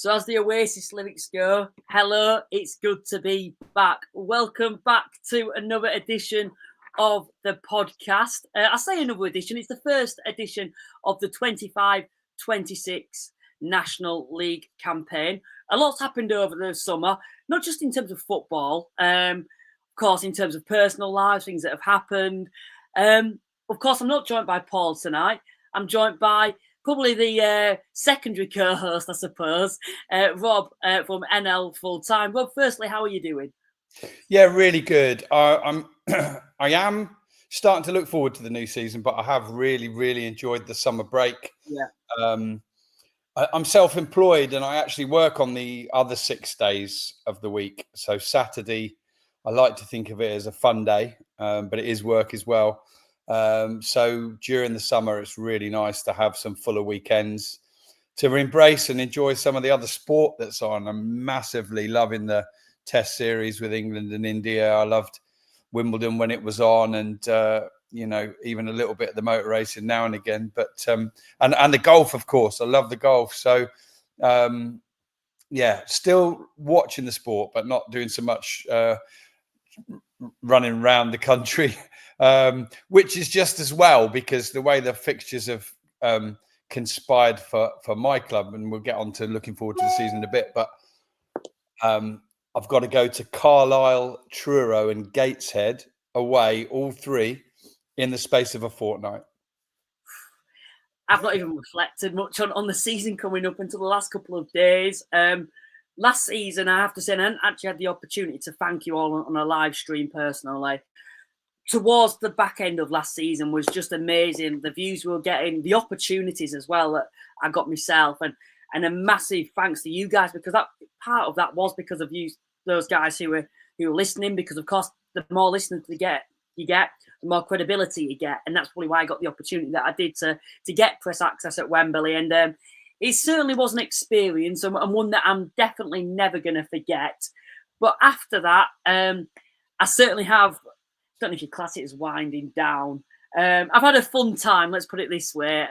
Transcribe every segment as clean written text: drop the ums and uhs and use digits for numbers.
So as the Oasis lyrics go, hello, it's good to be back. Welcome back to another edition of the podcast. I say another edition, it's the first edition of the 25-26 National League campaign. A lot's happened over the summer, not just in terms of football, of course, in terms of personal lives, things that have happened. Of course, I'm not joined by Paul tonight. I'm joined by probably the secondary co-host, I suppose, Rob from NL Full Time. Rob, firstly, how are you doing? Yeah, really good. I am starting to look forward to the new season, but I have really enjoyed the summer break. Yeah. I'm self-employed and I actually work on the other 6 days of the week. So Saturday, I like to think of it as a fun day, but it is work as well. So during the summer, it's really nice to have some fuller weekends to embrace and enjoy some of the other sport that's on. I'm massively loving the Test series with England and India. I loved Wimbledon when it was on, and even a little bit of the motor racing now and again. But and the golf, of course, I love the golf. So still watching the sport, but not doing so much running around the country, which is just as well, because the way the fixtures have conspired for my club, and we'll get on to looking forward to the season in a bit, but I've got to go to Carlisle, Truro and Gateshead away, all three, in the space of a fortnight. I've not even reflected much on the season coming up until the last couple of days. Last season, I have to say, and I actually had the opportunity to thank you all on a live stream personally. Towards the back end of last season was just amazing. The views we were getting, the opportunities as well that I got myself, and a massive thanks to you guys, because that part of that was because of you, those guys who were listening. Because of course, the more listeners you get, the more credibility you get, and that's probably why I got the opportunity that I did to get press access at Wembley. And it certainly was an experience, and one that I'm definitely never going to forget. But after that, I certainly have. I don't know if you class it as winding down. I've had a fun time, let's put it this way.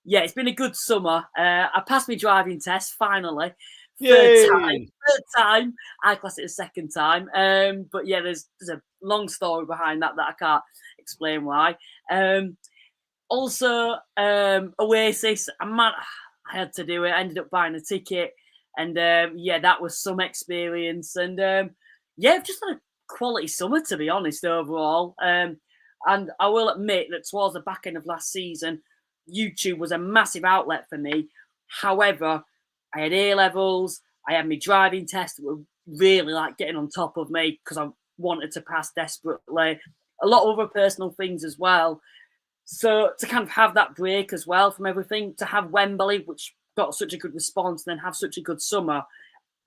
It's been a good summer. I passed my driving test finally. Third time. I class it as second time. But yeah, there's a long story behind that I can't explain why. Also, Oasis, I had to do it. I ended up buying a ticket, and that was some experience. And I've just had a quality summer, to be honest, overall. And I will admit that towards the back end of last season, YouTube was a massive outlet for me. However, I had A-levels, I had my driving test that were really like getting on top of me because I wanted to pass desperately. A lot of other personal things as well. So to kind of have that break as well from everything, to have Wembley, which got such a good response, and then have such a good summer.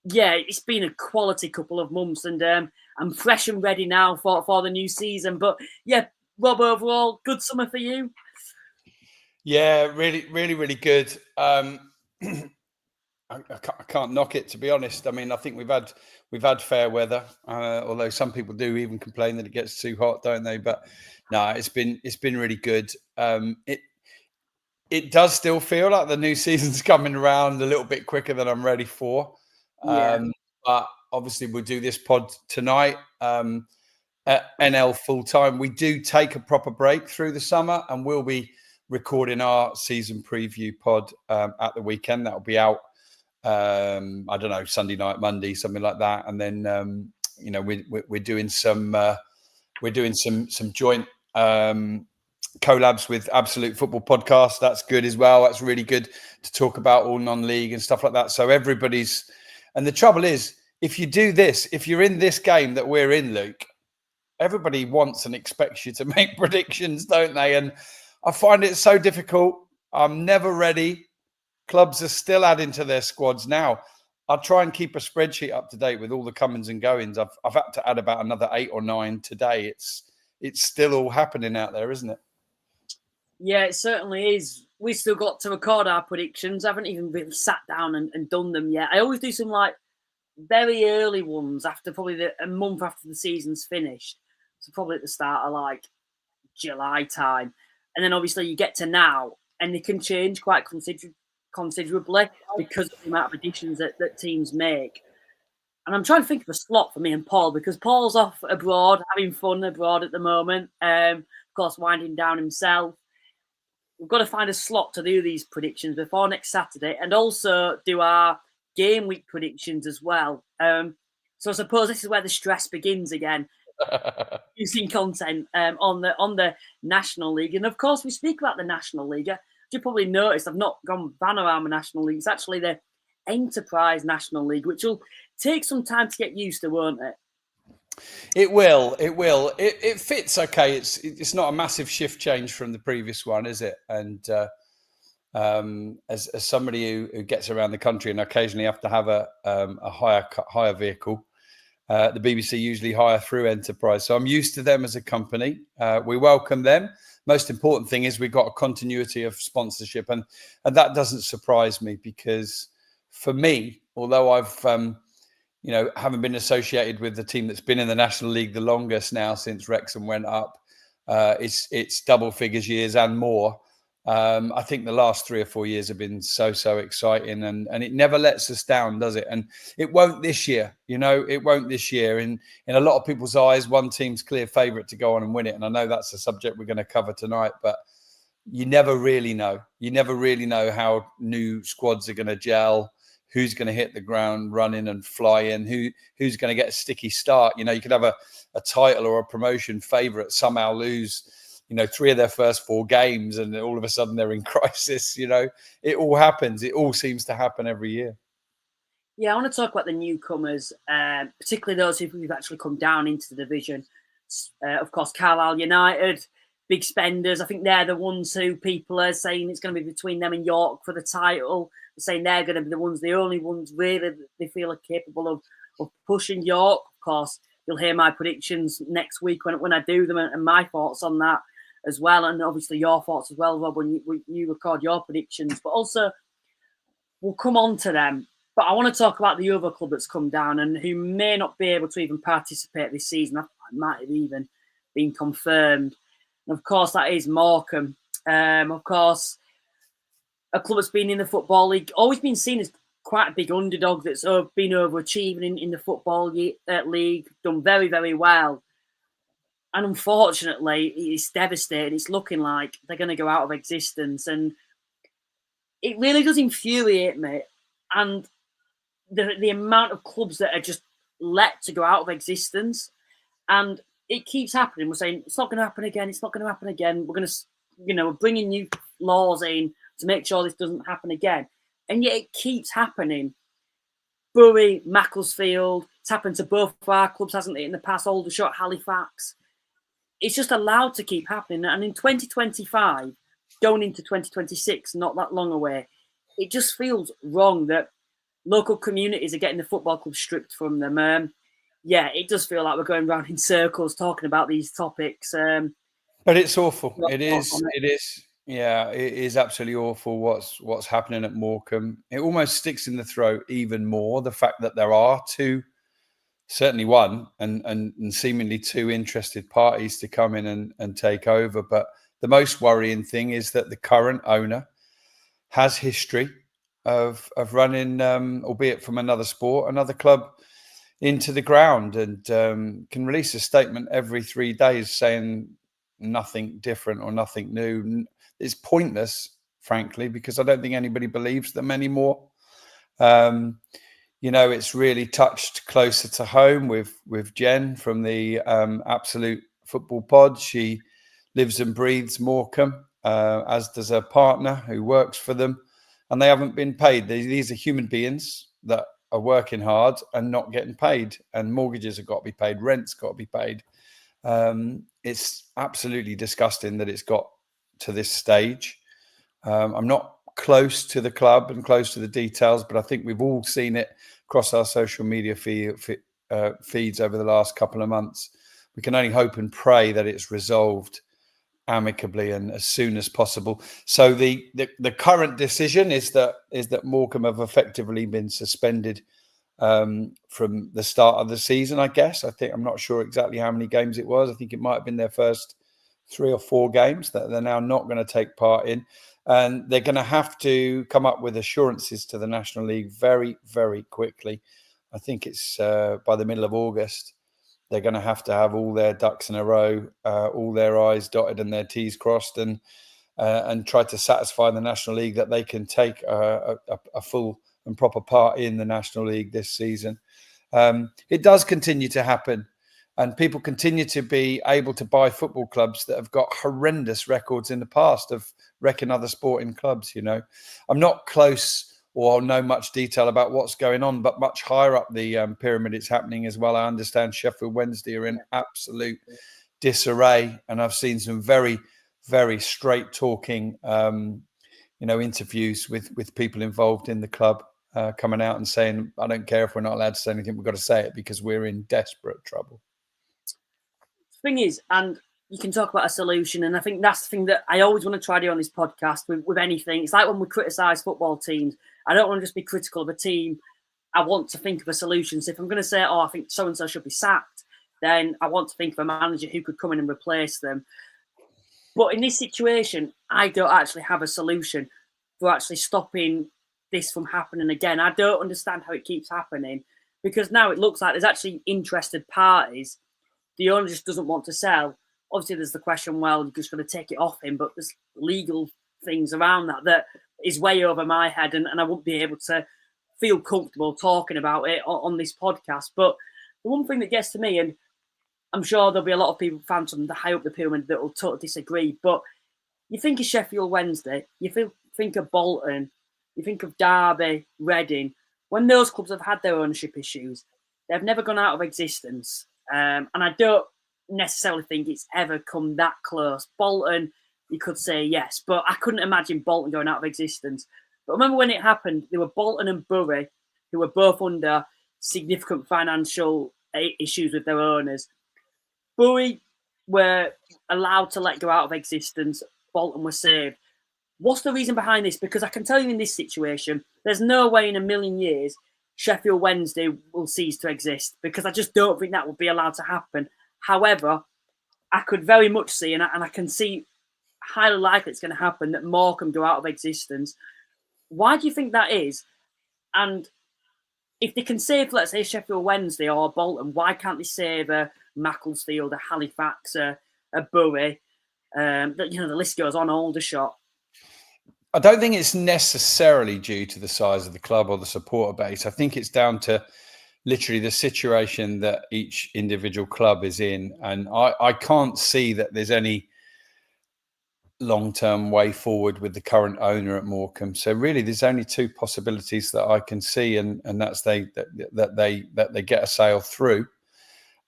Yeah, it's been a quality couple of months, and I'm fresh and ready now for the new season. But yeah, Rob, overall, good summer for you? Yeah, really good. I can't knock it, to be honest. I mean, I think we've had fair weather, although some people do even complain that it gets too hot, don't they? But no, it's been really good. It does still feel like the new season's coming around a little bit quicker than I'm ready for. Yeah. But obviously we'll do this pod tonight at NL Full Time. We do take a proper break through the summer, and we'll be recording our season preview pod at the weekend. That'll be out, I don't know, Sunday night, Monday, something like that. And then we're doing some joint collabs with Absolute Football Podcast. That's good as well. That's really good to talk about all non-league and stuff like that. So everybody's, and the trouble is, if you do this, if you're in this game that we're in, Luke, everybody wants and expects you to make predictions, don't they? And I find it so difficult. I'm never ready. Clubs are still adding to their squads now. I'll try and keep a spreadsheet up to date with all the comings and goings. I've had to add about another 8 or 9 today. It's still all happening out there, isn't it? Yeah, it certainly is. We still got to record our predictions. I haven't even really sat down and done them yet. I always do some like very early ones after probably a month after the season's finished. So probably at the start of like July time. And then obviously you get to now and they can change quite considerably because of the amount of additions that teams make. And I'm trying to think of a slot for me and Paul, because Paul's off abroad, having fun abroad at the moment. Of course, winding down himself. We've got to find a slot to do these predictions before next Saturday, and also do our game week predictions as well. So I suppose this is where the stress begins again. Using content on the National League. And of course, we speak about the National League. You probably noticed I've not gone panorama National League. It's actually the Enterprise National League, which will take some time to get used to, won't it? It will. It fits okay. It's not a massive shift change from the previous one, is it? And as somebody who gets around the country and occasionally have to have a hire vehicle, the BBC usually hire through Enterprise. So I'm used to them as a company. We welcome them. Most important thing is we've got a continuity of sponsorship. And that doesn't surprise me, because for me, although I've, haven't been associated with the team that's been in the National League the longest now since Wrexham went up, it's double figures years and more. I think the last 3 or 4 years have been so exciting, and it never lets us down, does it? And it won't this year, it won't this year. In a lot of people's eyes, one team's clear favourite to go on and win it. And I know that's a subject we're going to cover tonight, but you never really know. You never really know how new squads are going to gel, who's going to hit the ground running and fly in, who's going to get a sticky start. You could have a title or a promotion favourite somehow lose 3 of their first 4 games, and all of a sudden they're in crisis. It all happens. It all seems to happen every year. Yeah, I want to talk about the newcomers, particularly those who've actually come down into the division. Of course, Carlisle United, big spenders. I think they're the ones who people are saying it's going to be between them and York for the title. They're saying they're going to be the only ones really that they feel are capable of pushing York. Of course, you'll hear my predictions next week when I do them, and my thoughts on that as well, and obviously your thoughts as well, Rob, when you record your predictions. But also, we'll come on to them. But I want to talk about the other club that's come down and who may not be able to even participate this season. That might have even been confirmed. And of course, that is Morecambe. Of course, a club that's been in the Football League, always been seen as quite a big underdog that's been overachieving in the Football League, done very, very well. And unfortunately, it's devastating. It's looking like they're going to go out of existence. And it really does infuriate me. And the amount of clubs that are just let to go out of existence. And it keeps happening. We're saying, it's not going to happen again. It's not going to happen again. We're going to, we're bringing new laws in to make sure this doesn't happen again. And yet it keeps happening. Bury, Macclesfield, it's happened to both of our clubs, hasn't it, in the past, Aldershot, Halifax. It's just allowed to keep happening. And in 2025, going into 2026, not that long away, it just feels wrong that local communities are getting the football club stripped from them. Yeah, it does feel like we're going round in circles talking about these topics. But it's awful. It is. Yeah, it is absolutely awful what's happening at Morecambe. It almost sticks in the throat even more, the fact that there are two, certainly one, and seemingly 2 interested parties to come in and take over. But the most worrying thing is that the current owner has history of running, albeit from another sport, another club into the ground, and can release a statement every 3 days saying nothing different or nothing new. It's pointless, frankly, because I don't think anybody believes them anymore. It's really touched closer to home with Jen from the Absolute Football Pod. She lives and breathes Morecambe, as does her partner who works for them, and they haven't been paid. These are human beings that are working hard and not getting paid, and mortgages have got to be paid, rent's got to be paid. It's absolutely disgusting that it's got to this stage. I'm not close to the club and close to the details, but I think we've all seen it across our social media feeds over the last couple of months. We can only hope and pray that it's resolved amicably and as soon as possible. So the current decision is that Morecambe have effectively been suspended from the start of the season, I guess. I'm not sure exactly how many games it was. I think it might have been their first 3 or 4 games that they're now not going to take part in. And they're going to have to come up with assurances to the National League very, very quickly. I think it's by the middle of August. They're going to have all their ducks in a row, all their I's dotted and their T's crossed, and try to satisfy the National League that they can take a full and proper part in the National League this season. It does continue to happen, and people continue to be able to buy football clubs that have got horrendous records in the past of wrecking other sporting clubs. I'm not close or know much detail about what's going on, but much higher up the pyramid it's happening as well. I understand Sheffield Wednesday are in absolute disarray, and I've seen some very, very straight talking, interviews with people involved in the club coming out and saying, I don't care if we're not allowed to say anything, we've got to say it because we're in desperate trouble. The thing is, and you can talk about a solution, and I think that's the thing that I always want to try to do on this podcast with anything. It's like when we criticise football teams, I don't want to just be critical of a team. I want to think of a solution. So if I'm going to say, I think so-and-so should be sacked, then I want to think of a manager who could come in and replace them. But in this situation, I don't actually have a solution for actually stopping this from happening again. I don't understand how it keeps happening, because now it looks like there's actually interested parties. The owner just doesn't want to sell. Obviously, there's the question, well, you're just going to take it off him, but there's legal things around that is way over my head, and I wouldn't be able to feel comfortable talking about it on this podcast. But the one thing that gets to me, and I'm sure there'll be a lot of people, fans from the high up the pyramid, that will totally disagree, but you think of Sheffield Wednesday, you think of Bolton, you think of Derby, Reading. When those clubs have had their ownership issues, they've never gone out of existence. And I don't necessarily think it's ever come that close. Bolton, you could say yes, but I couldn't imagine Bolton going out of existence. But remember when it happened, there were Bolton and Bury, who were both under significant financial issues with their owners. Bury were allowed to let go out of existence. Bolton were saved. What's the reason behind this? Because I can tell you in this situation, there's no way in a million years Sheffield Wednesday will cease to exist, because I just don't think that would be allowed to happen. However, I could very much see, and I can see highly likely it's going to happen, that Morecambe go out of existence. Why do you think that is? And if they can save, let's say, Sheffield Wednesday or Bolton, why can't they save a Macclesfield, a Halifax, a Bury? The list goes on, Aldershot. I don't think it's necessarily due to the size of the club or the supporter base. I think it's down to literally the situation that each individual club is in. And I can't see that there's any long-term way forward with the current owner at Morecambe. So really, there's only 2 possibilities that I can see, and that's that they get a sale through.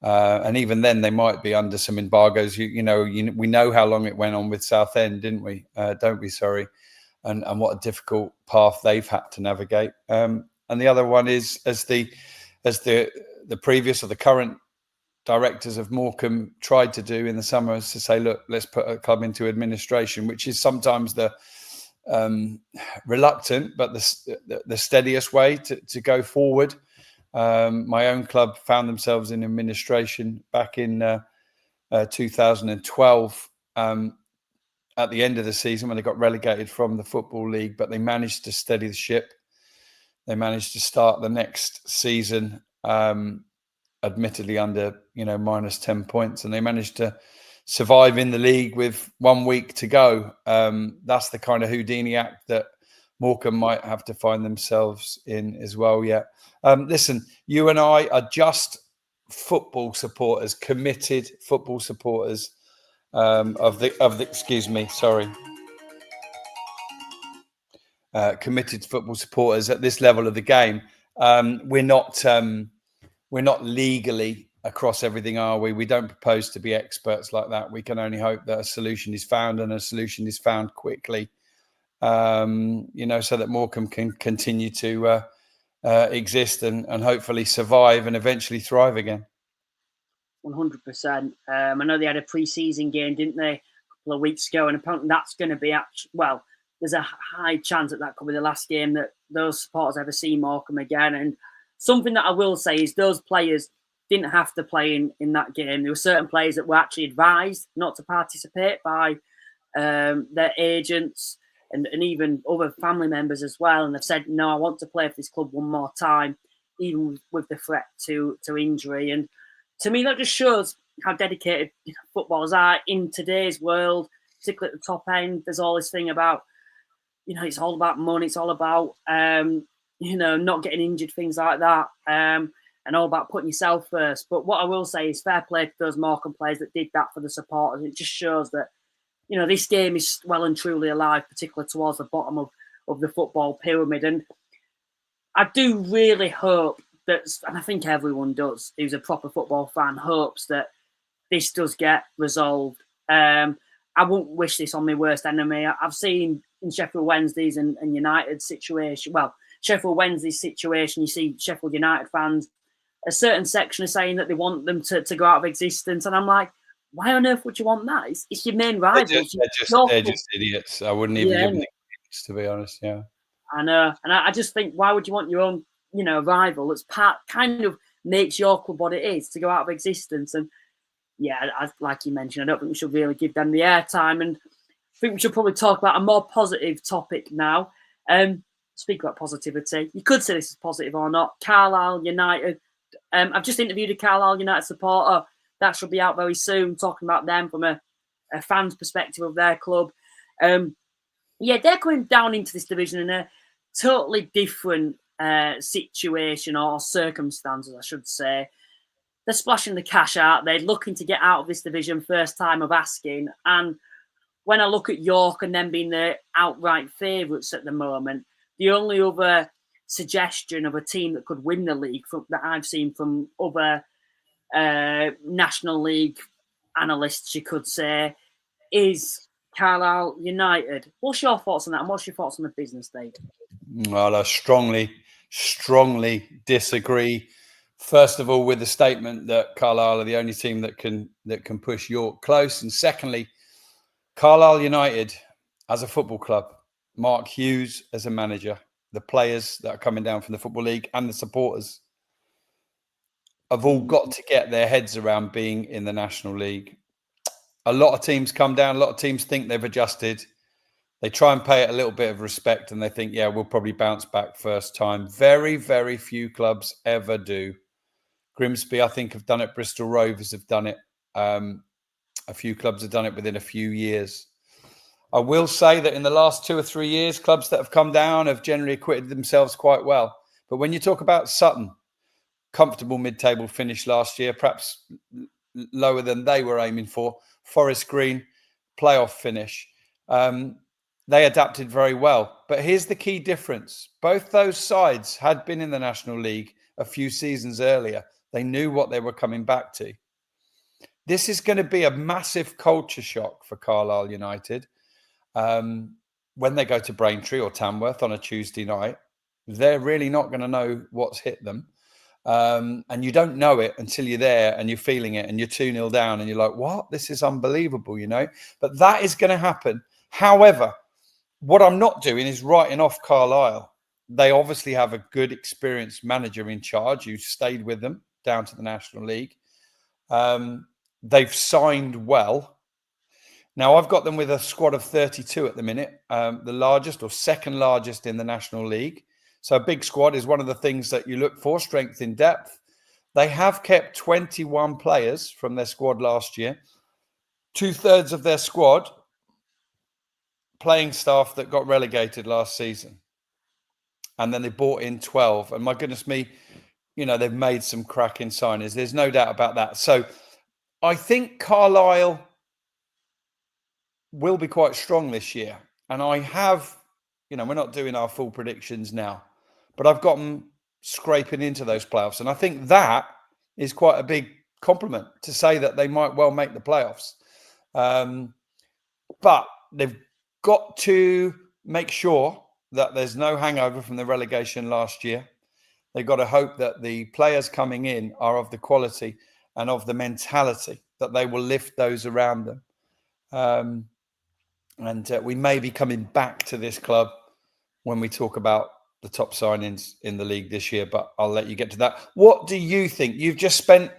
And even then, they might be under some embargoes. We know how long it went on with Southend, didn't we? Don't we? Sorry. And what a difficult path they've had to navigate. And the other one is as the previous or the current directors of Morecambe tried to do in the summer, is to say, look, let's put a club into administration, which is sometimes the reluctant but the steadiest way to go forward. My own club found themselves in administration back in 2012. At the end of the season, when they got relegated from the Football League, but they managed to steady the ship. They managed to start the next season, admittedly under minus 10 points, and they managed to survive in the league with 1 week to go. That's the kind of Houdini act that Morecambe might have to find themselves in as well. Yeah. Listen, you and I are just football supporters, committed football supporters. Committed football supporters at this level of the game. We're not legally across everything, are we? We don't propose to be experts like that. We can only hope that a solution is found, and a solution is found quickly. So that Morecambe can continue to exist and hopefully survive and eventually thrive again. 100%. I know they had a pre-season game, didn't they, a couple of weeks ago, and apparently that's going to be there's a high chance that could be the last game that those supporters ever see Morecambe again. And something that I will say is those players didn't have to play in that game. There were certain players that were actually advised not to participate by their agents and even other family members as well. And they've said, no, I want to play for this club one more time, even with the threat to injury. And to me, that just shows how dedicated footballers are in today's world, particularly at the top end. There's all this thing about, it's all about money. It's all about, not getting injured, things like that. And all about putting yourself first. But what I will say is fair play to those Morecambe players that did that for the supporters. It just shows that, this game is well and truly alive, particularly towards the bottom of the football pyramid. And I do really hope that, and I think everyone does, who's a proper football fan, hopes that this does get resolved. I wouldn't wish this on my worst enemy. I've seen in Sheffield Wednesday's and United's situation, Sheffield Wednesday's situation, you see Sheffield United fans, a certain section are saying that they want them to go out of existence. And I'm like, why on earth would you want that? It's your main rival. They're just idiots. I wouldn't even give them the credits, to be honest. Yeah, I know. And I just think, why would you want your own, rival that's kind of makes your club what it is to go out of existence? And yeah, like you mentioned, I don't think we should really give them the airtime. And I think we should probably talk about a more positive topic now. Speak about positivity. You could say this is positive or not. Carlisle United. I've just interviewed a Carlisle United supporter. That should be out very soon, talking about them from a fan's perspective of their club. They're coming down into this division in a totally different situation or circumstances, I should say. They're splashing the cash out. They're looking to get out of this division, first time of asking. And when I look at York and them being the outright favourites at the moment, the only other suggestion of a team that could win the league that I've seen from other National League analysts, you could say, is Carlisle United. What's your thoughts on that? And what's your thoughts on the business, Dave? Well, I strongly disagree. First of all, with the statement that Carlisle are the only team that can push York close, and secondly, Carlisle United as a football club, Mark Hughes as a manager, the players that are coming down from the Football League and the supporters have all got to get their heads around being in the National League. A lot of teams come down. A lot of teams think they've adjusted. They try and pay it a little bit of respect and they think, yeah, we'll probably bounce back first time. Very, very few clubs ever do. Grimsby, I think, have done it. Bristol Rovers have done it. A few clubs have done it within a few years. I will say that in the last 2 or 3 years, clubs that have come down have generally acquitted themselves quite well. But when you talk about Sutton, comfortable mid-table finish last year, perhaps lower than they were aiming for. Forest Green, playoff finish. They adapted very well. But here's the key difference. Both those sides had been in the National League a few seasons earlier. They knew what they were coming back to. This is going to be a massive culture shock for Carlisle United. When they go to Braintree or Tamworth on a Tuesday night, they're really not going to know what's hit them. And you don't know it until you're there and you're feeling it and you're 2-0 down and you're like, what? This is unbelievable, But that is going to happen. However, what I'm not doing is writing off Carlisle. They obviously have a good, experienced manager in charge who stayed with them down to the National League. They've signed well. Now, I've got them with a squad of 32 at the minute, the largest or second largest in the National League. So a big squad is one of the things that you look for, strength in depth. They have kept 21 players from their squad last year. 2/3 of their squad, playing staff that got relegated last season. And then they bought in 12. And my goodness me, they've made some cracking signings. There's no doubt about that. So I think Carlisle will be quite strong this year. And I have, we're not doing our full predictions now, but I've got them scraping into those playoffs. And I think that is quite a big compliment to say that they might well make the playoffs. But they've got to make sure that there's no hangover from the relegation last year. They've got to hope that the players coming in are of the quality and of the mentality that they will lift those around them. And we may be coming back to this club when we talk about the top signings in the league this year, but I'll let you get to that. What do you think? You've just spent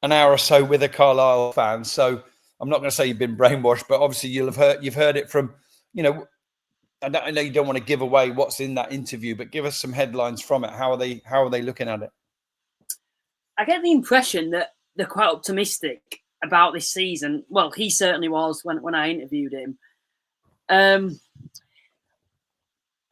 an hour or so with a Carlisle fan, so I'm not going to say you've been brainwashed, but obviously you've heard it from, I know you don't want to give away what's in that interview, but give us some headlines from it. How are they looking at it? I get the impression that they're quite optimistic about this season. Well, he certainly was when I interviewed him.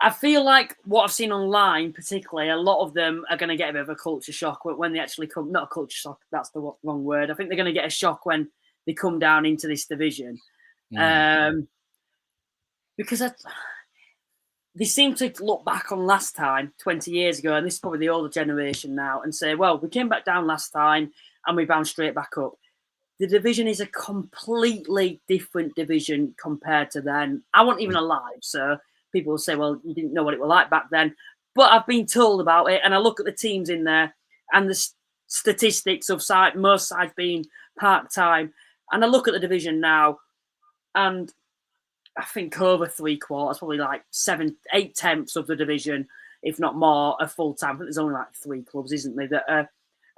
I feel like what I've seen online, particularly, a lot of them are going to get a bit of a culture shock when they actually come. Not a culture shock, that's the wrong word. I think they're going to get a shock when they come down into this division. Because they seem to look back on last time, 20 years ago, and this is probably the older generation now, and say, well, we came back down last time and we bounced straight back up. The division is a completely different division compared to then. I wasn't even alive, so people will say, well, you didn't know what it was like back then. But I've been told about it, and I look at the teams in there and the statistics of most sides being part-time, and I look at the division now, and I think over 3/4, probably like 7-8 of the division, if not more, are full-time. I think there's only like 3 clubs, isn't there, that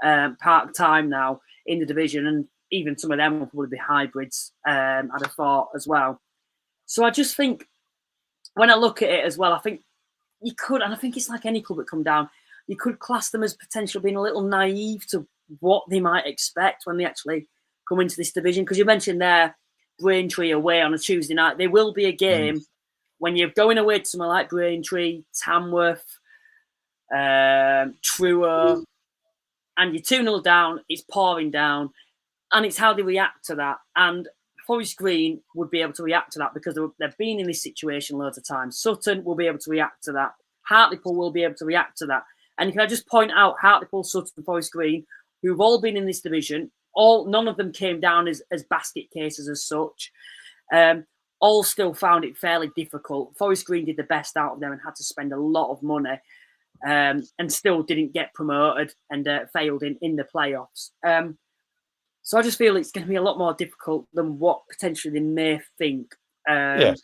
are part-time now in the division, and even some of them will probably be hybrids, I'd have thought as well. So I just think, when I look at it as well, I think you could, and I think it's like any club that come down, you could class them as potentially being a little naive to what they might expect when they actually come into this division. Because you mentioned there, Braintree away on a Tuesday night. There will be a game when you're going away to somewhere like Braintree, Tamworth, Truro, and you're 2-0 down, it's pouring down, and it's how they react to that. And Forest Green would be able to react to that because they've been in this situation loads of times. Sutton will be able to react to that. Hartlepool will be able to react to that. And can I just point out Hartlepool, Sutton, Forest Green, who've all been in this division, none of them came down as basket cases as such. All still found it fairly difficult. Forest Green did the best out of them and had to spend a lot of money, and still didn't get promoted and failed in the playoffs. So I just feel it's going to be a lot more difficult than what potentially they may think. Totally.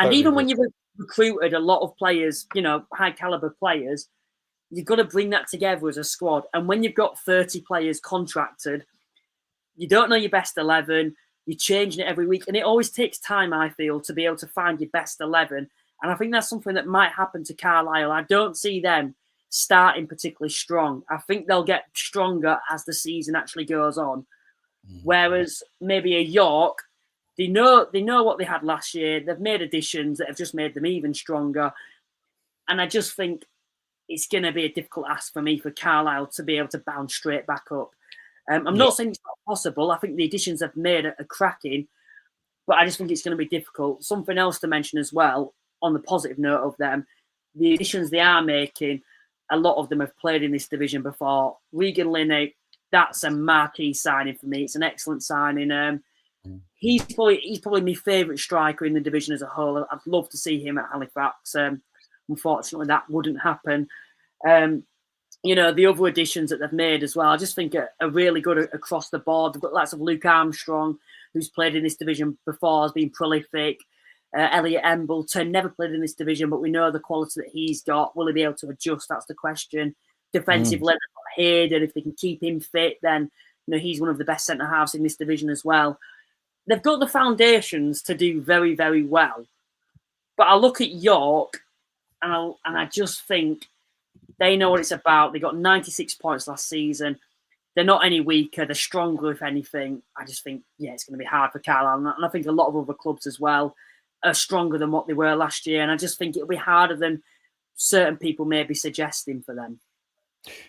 And even when you've recruited a lot of players, high caliber players, you've got to bring that together as a squad. And when you've got 30 players contracted, you don't know your best 11. You're changing it every week. And it always takes time, I feel, to be able to find your best 11. And I think that's something that might happen to Carlisle. I don't see them starting particularly strong. I think they'll get stronger as the season actually goes on. Whereas maybe a York, they know what they had last year. They've made additions that have just made them even stronger. And I just think it's going to be a difficult ask for me for Carlisle to be able to bounce straight back up. I'm not saying it's not possible. I think the additions they've made are cracking, but I just think it's going to be difficult. Something else to mention as well, on the positive note of them, the additions they are making, a lot of them have played in this division before. Regan Linney, that's a marquee signing for me. It's an excellent signing. He's probably my favourite striker in the division as a whole. I'd love to see him at Halifax. Unfortunately, that wouldn't happen. The other additions that they've made as well, I just think are really good across the board. They've got lots of Luke Armstrong, who's played in this division before, has been prolific. Elliot Embleton, never played in this division, but we know the quality that he's got. Will he be able to adjust? That's the question. Defensively, Hayden, if they can keep him fit, then he's one of the best centre halves in this division as well. They've got the foundations to do very, very well. But I look at York and I just think they know what it's about. They got 96 points last season. They're not any weaker. They're stronger, if anything. I just think, it's going to be hard for Carlisle. And I think a lot of other clubs as well are stronger than what they were last year. And I just think it'll be harder than certain people may be suggesting for them.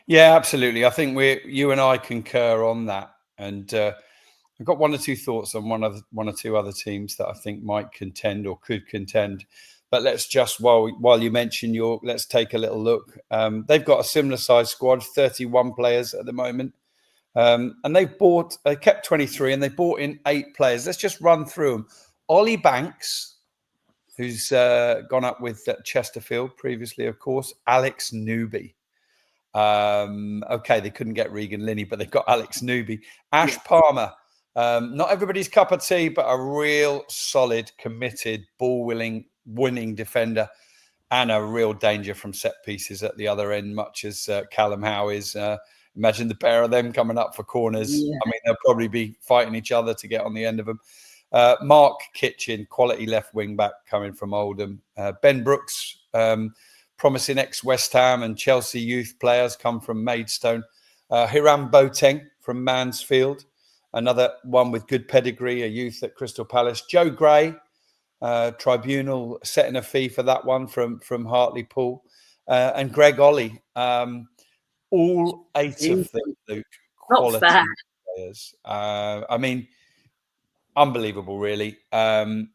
Yeah, absolutely. I think you and I concur on that. And I've got 1 or 2 thoughts on one or two other teams that I think might contend or could contend. But let's just, while you mention York, let's take a little look. They've got a similar size squad, 31 players at the moment. And they kept 23 and they bought in 8 players. Let's just run through them. Ollie Banks, who's gone up with Chesterfield previously, of course. Alex Newby. They couldn't get Regan Linney, but they've got Alex Newby. Ash Palmer. Not everybody's cup of tea, but a real solid, committed, ball-winning defender. and a real danger from set pieces at the other end, much as Callum Howe is. Imagine the pair of them coming up for corners. Yeah. I mean, they'll probably be fighting each other to get on the end of them. Mark Kitchen, quality left wing back coming from Oldham. Ben Brooks, promising ex-West Ham and Chelsea youth players, come from Maidstone. Hiram Boateng from Mansfield, another one with good pedigree, a youth at Crystal Palace. Joe Gray, Tribunal setting a fee for that one from Hartlepool. And Greg Ollie. All 8 of them, Luke, quality players. I mean, unbelievable, really. And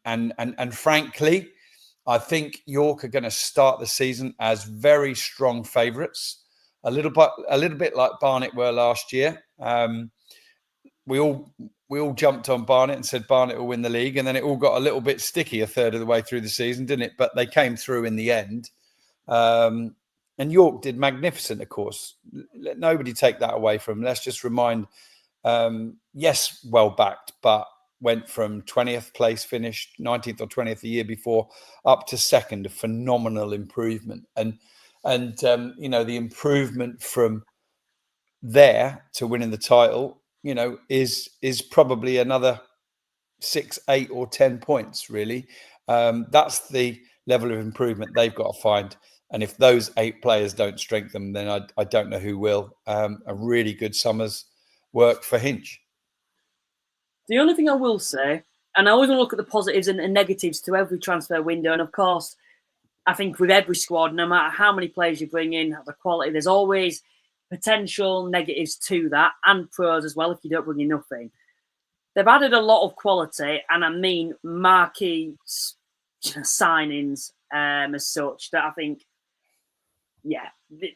frankly, I think York are going to start the season as very strong favourites, a little bit like Barnet were last year. We all jumped on Barnet and said Barnet will win the league, and then it all got a little bit sticky a third of the way through the season, didn't it? But they came through in the end. And York did magnificent, of course. Let nobody take that away from them. Let's just remind, yes, well backed, but went from 20th place, finished 19th or 20th the year before, up to second, a phenomenal improvement. And the improvement from there to winning the title, is probably another 6, 8 or 10 points, really. That's the level of improvement they've got to find. And if those 8 players don't strengthen them, then I don't know who will. A really good summer's work for Hinch. The only thing I will say, and I always want to look at the positives and negatives to every transfer window. And of course, I think with every squad, no matter how many players you bring in, the quality, there's always potential negatives to that, and pros as well if you don't bring in nothing. They've added a lot of quality, and I mean marquee signings as such, that I think,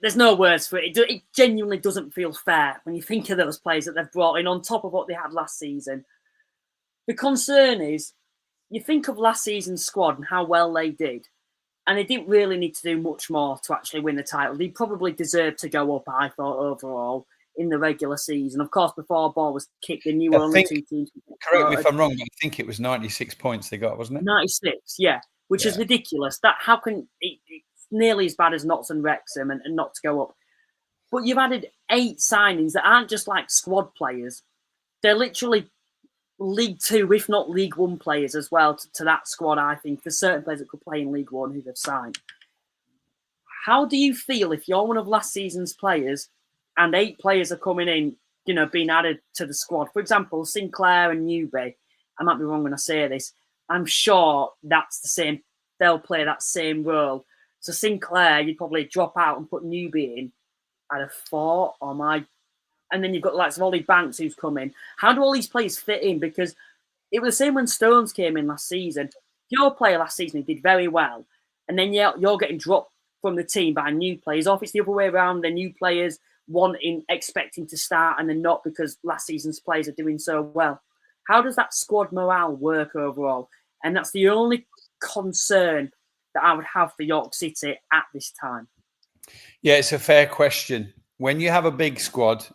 there's no words for it. It genuinely doesn't feel fair when you think of those players that they've brought in on top of what they had last season. The concern is, you think of last season's squad and how well they did, and they didn't really need to do much more to actually win the title. They probably deserved to go up, I thought, overall, in the regular season. Of course, before a ball was kicked, they knew only 2 teams. Correct me if I'm wrong, but I think it was 96 points they got, wasn't it? 96, yeah, which is ridiculous. How can it's nearly as bad as Notts and Wrexham and not to go up. But you've added 8 signings that aren't just like squad players. They're literally League 2, if not League 1 players as well to that squad, I think. There's certain players that could play in League 1 who they've signed. How do you feel if you're one of last season's players and 8 players are coming in, being added to the squad? For example, Sinclair and Newby. I might be wrong when I say this. I'm sure that's the same. They'll play that same role. So Sinclair, you'd probably drop out and put Newby in. I'd have thought, and then you've got the likes of Ollie Banks who's coming. How do all these players fit in? Because it was the same when Stones came in last season. Your player last season, he did very well. And then you're getting dropped from the team by new players. Or if it's the other way around, the new players expecting to start and then not because last season's players are doing so well. How does that squad morale work overall? And that's the only concern that I would have for York City at this time. Yeah, it's a fair question. When you have a big squad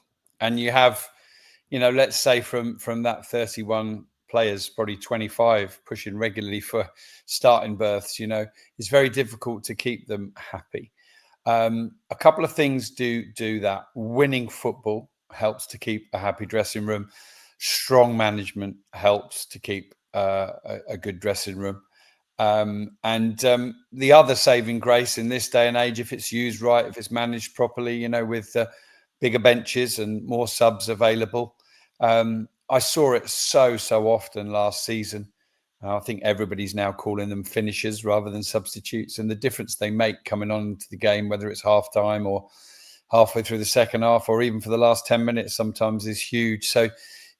and you have, let's say from that 31 players, probably 25 pushing regularly for starting berths, it's very difficult to keep them happy. A couple of things do that. Winning football helps to keep a happy dressing room. Strong management helps to keep a good dressing room. And the other saving grace in this day and age, if it's used right, if it's managed properly, with bigger benches and more subs available. I saw it so often last season. I think everybody's now calling them finishers rather than substitutes, and the difference they make coming on to the game, whether it's half time or halfway through the second half or even for the last 10 minutes sometimes, is huge. So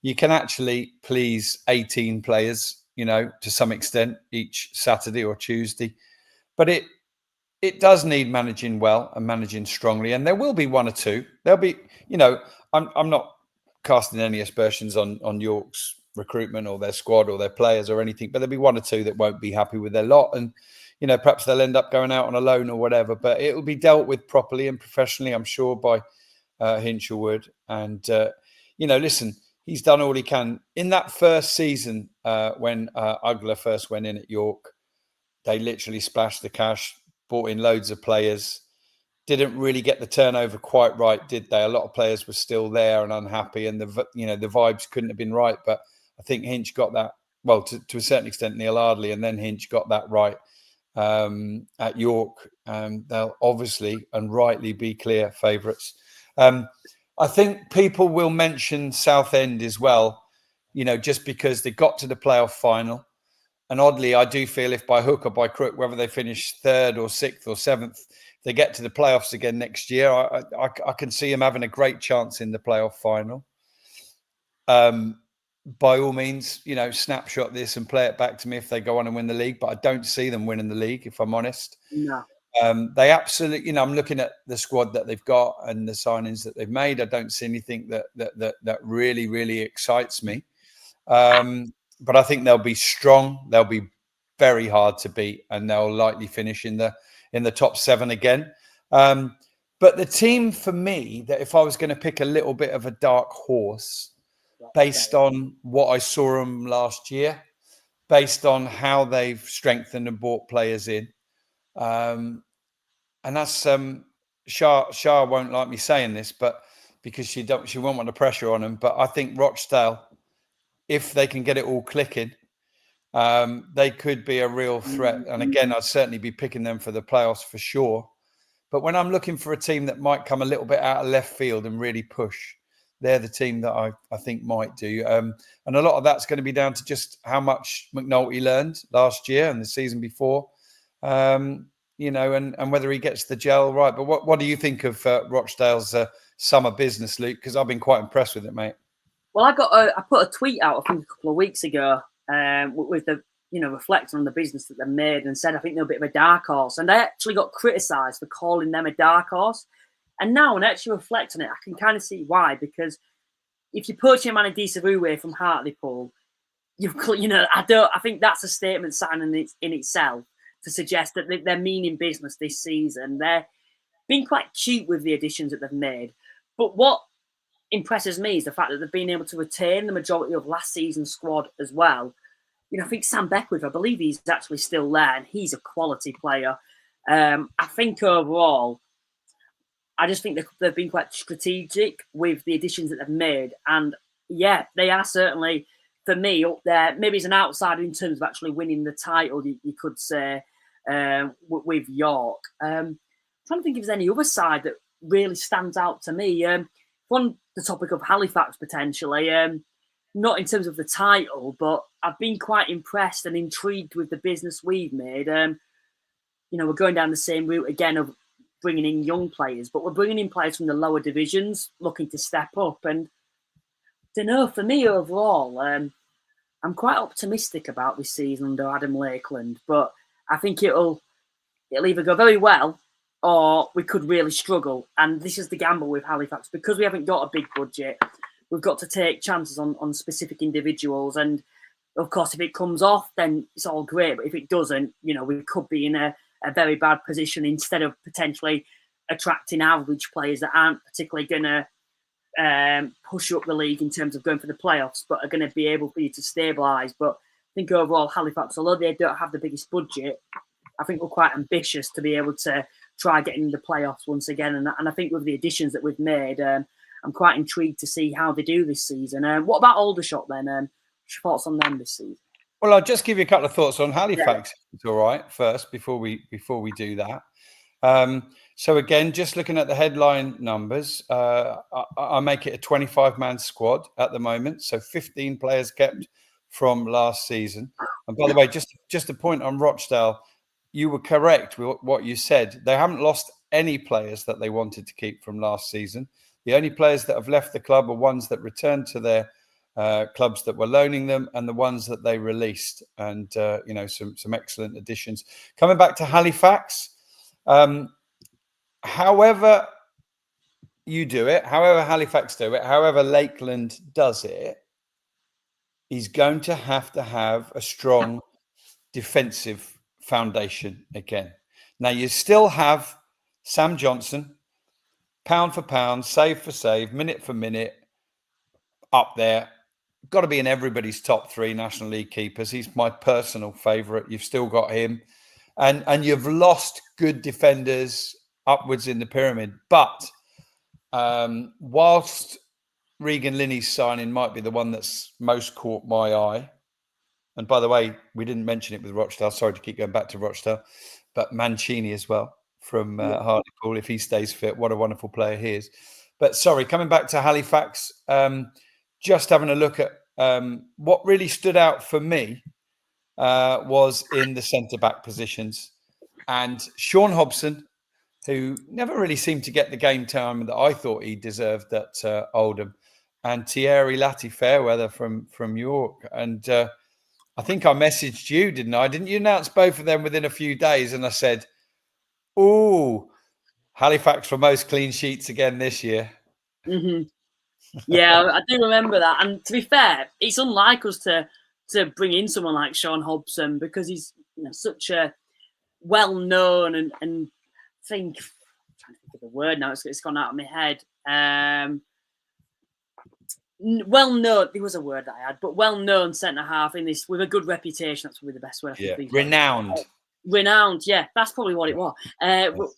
you can actually please 18 players, to some extent each Saturday or Tuesday. But it does need managing well and managing strongly. And there will be one or two. There'll be, I'm not casting any aspersions on York's recruitment or their squad or their players or anything, but there'll be one or two that won't be happy with their lot. And, perhaps they'll end up going out on a loan or whatever, but it will be dealt with properly and professionally, I'm sure, by Hinchelwood. And, listen, he's done all he can. In that first season, when Ugler first went in at York, they literally splashed the cash, brought in loads of players. Didn't really get the turnover quite right, did they? A lot of players were still there and unhappy, and the vibes couldn't have been right. But I think Hinch got that, well, to a certain extent, Neil Ardley, and then Hinch got that right at York. They'll obviously and rightly be clear favourites. I think people will mention Southend as well, just because they got to the playoff final. And oddly, I do feel if by hook or by crook, whether they finish 3rd or 6th or 7th, they get to the playoffs again next year, I can see them having a great chance in the playoff final. By all means, snapshot this and play it back to me if they go on and win the league. But I don't see them winning the league, if I'm honest. No. They absolutely, I'm looking at the squad that they've got and the signings that they've made. I don't see anything that really, really excites me. But I think they'll be strong. They'll be very hard to beat, and they'll likely finish in the top 7 again. But the team for me, that if I was going to pick a little bit of a dark horse, based on what I saw them last year, based on how they've strengthened and brought players in, and that's Shah won't like me saying this, but because she won't want the pressure on them. But I think Rochdale, if they can get it all clicking, they could be a real threat. And again, I'd certainly be picking them for the playoffs for sure. But when I'm looking for a team that might come a little bit out of left field and really push, they're the team that I think might do. And a lot of that's going to be down to just how much McNulty learned last year and the season before, and whether he gets the gel right. But what do you think of Rochdale's summer business, Luke? Because I've been quite impressed with it, mate. Well, I put a tweet out, I think, a couple of weeks ago with the, reflecting on the business that they made, and said I think they're a bit of a dark horse. And I actually got criticised for calling them a dark horse. And now, when I actually reflect on it, I can kind of see why. Because if you're poaching Manadisa Uwe from Hartlepool, I think that's a statement sign in itself to suggest that they're meaning business this season. They're being quite cute with the additions that they've made. But what impresses me is the fact that they've been able to retain the majority of last season's squad as well. I think Sam Beckwith, I believe he's actually still there, and he's a quality player. I think overall, I just think they've been quite strategic with the additions that they've made. And yeah, they are certainly, for me, up there. Maybe as an outsider in terms of actually winning the title, you could say, with York. I'm trying to think if there's any other side that really stands out to me. On the topic of Halifax, potentially, not in terms of the title, but I've been quite impressed and intrigued with the business we've made. We're going down the same route again of bringing in young players, but we're bringing in players from the lower divisions looking to step up. And I don't know, for me overall, I'm quite optimistic about this season under Adam Lakeland, but I think it'll either go very well or we could really struggle. And this is the gamble with Halifax. Because we haven't got a big budget, we've got to take chances on specific individuals. And of course, if it comes off, then it's all great. But if it doesn't, we could be in a very bad position instead of potentially attracting average players that aren't particularly going to push up the league in terms of going for the playoffs, but are going to be able for you to stabilise. But I think overall, Halifax, although they don't have the biggest budget, I think we're quite ambitious to be able to try getting the playoffs once again. And I think with the additions that we've made, I'm quite intrigued to see how they do this season. What about Aldershot then? What's your thoughts on them this season? Well, I'll just give you a couple of thoughts on Halifax. Yeah. It's all right first before we do that. So again, just looking at the headline numbers, I make it a 25-man squad at the moment. So 15 players kept from last season. And by the way, just a point on Rochdale, you were correct with what you said. They haven't lost any players that they wanted to keep from last season. The only players that have left the club are ones that returned to their clubs that were loaning them, and the ones that they released. And some excellent additions. Coming back to Halifax, however you do it, however Halifax do it, however Lakeland does it, he's going to have a strong defensive foundation again. Now, you still have Sam Johnson, pound for pound, save for save, minute for minute, up there. Got to be in everybody's top 3 National League keepers. He's my personal favourite. You've still got him. and you've lost good defenders upwards in the pyramid. But whilst Regan Linney's signing might be the one that's most caught my eye, and by the way, we didn't mention it with Rochdale. Sorry to keep going back to Rochdale, but Mancini as well from Hartlepool, if he stays fit. What a wonderful player he is. But sorry, coming back to Halifax, just having a look at what really stood out for me was in the centre-back positions. And Sean Hobson, who never really seemed to get the game time that I thought he deserved at Oldham, and Thierry Laty-Fairweather from York. And I think I messaged you, didn't I? Didn't you announce both of them within a few days? And I said, "Ooh, Halifax for most clean sheets again this year." Mm-hmm. Yeah, I do remember that. And to be fair, it's unlike us to bring in someone like Sean Hobson because he's such a well-known and I'm trying to think of the word now. It's gone out of my head. Well-known. There was a word that I had, but well-known centre half in this with a good reputation. That's probably the best word I can think of. Renowned. Renowned, yeah, that's probably what it was.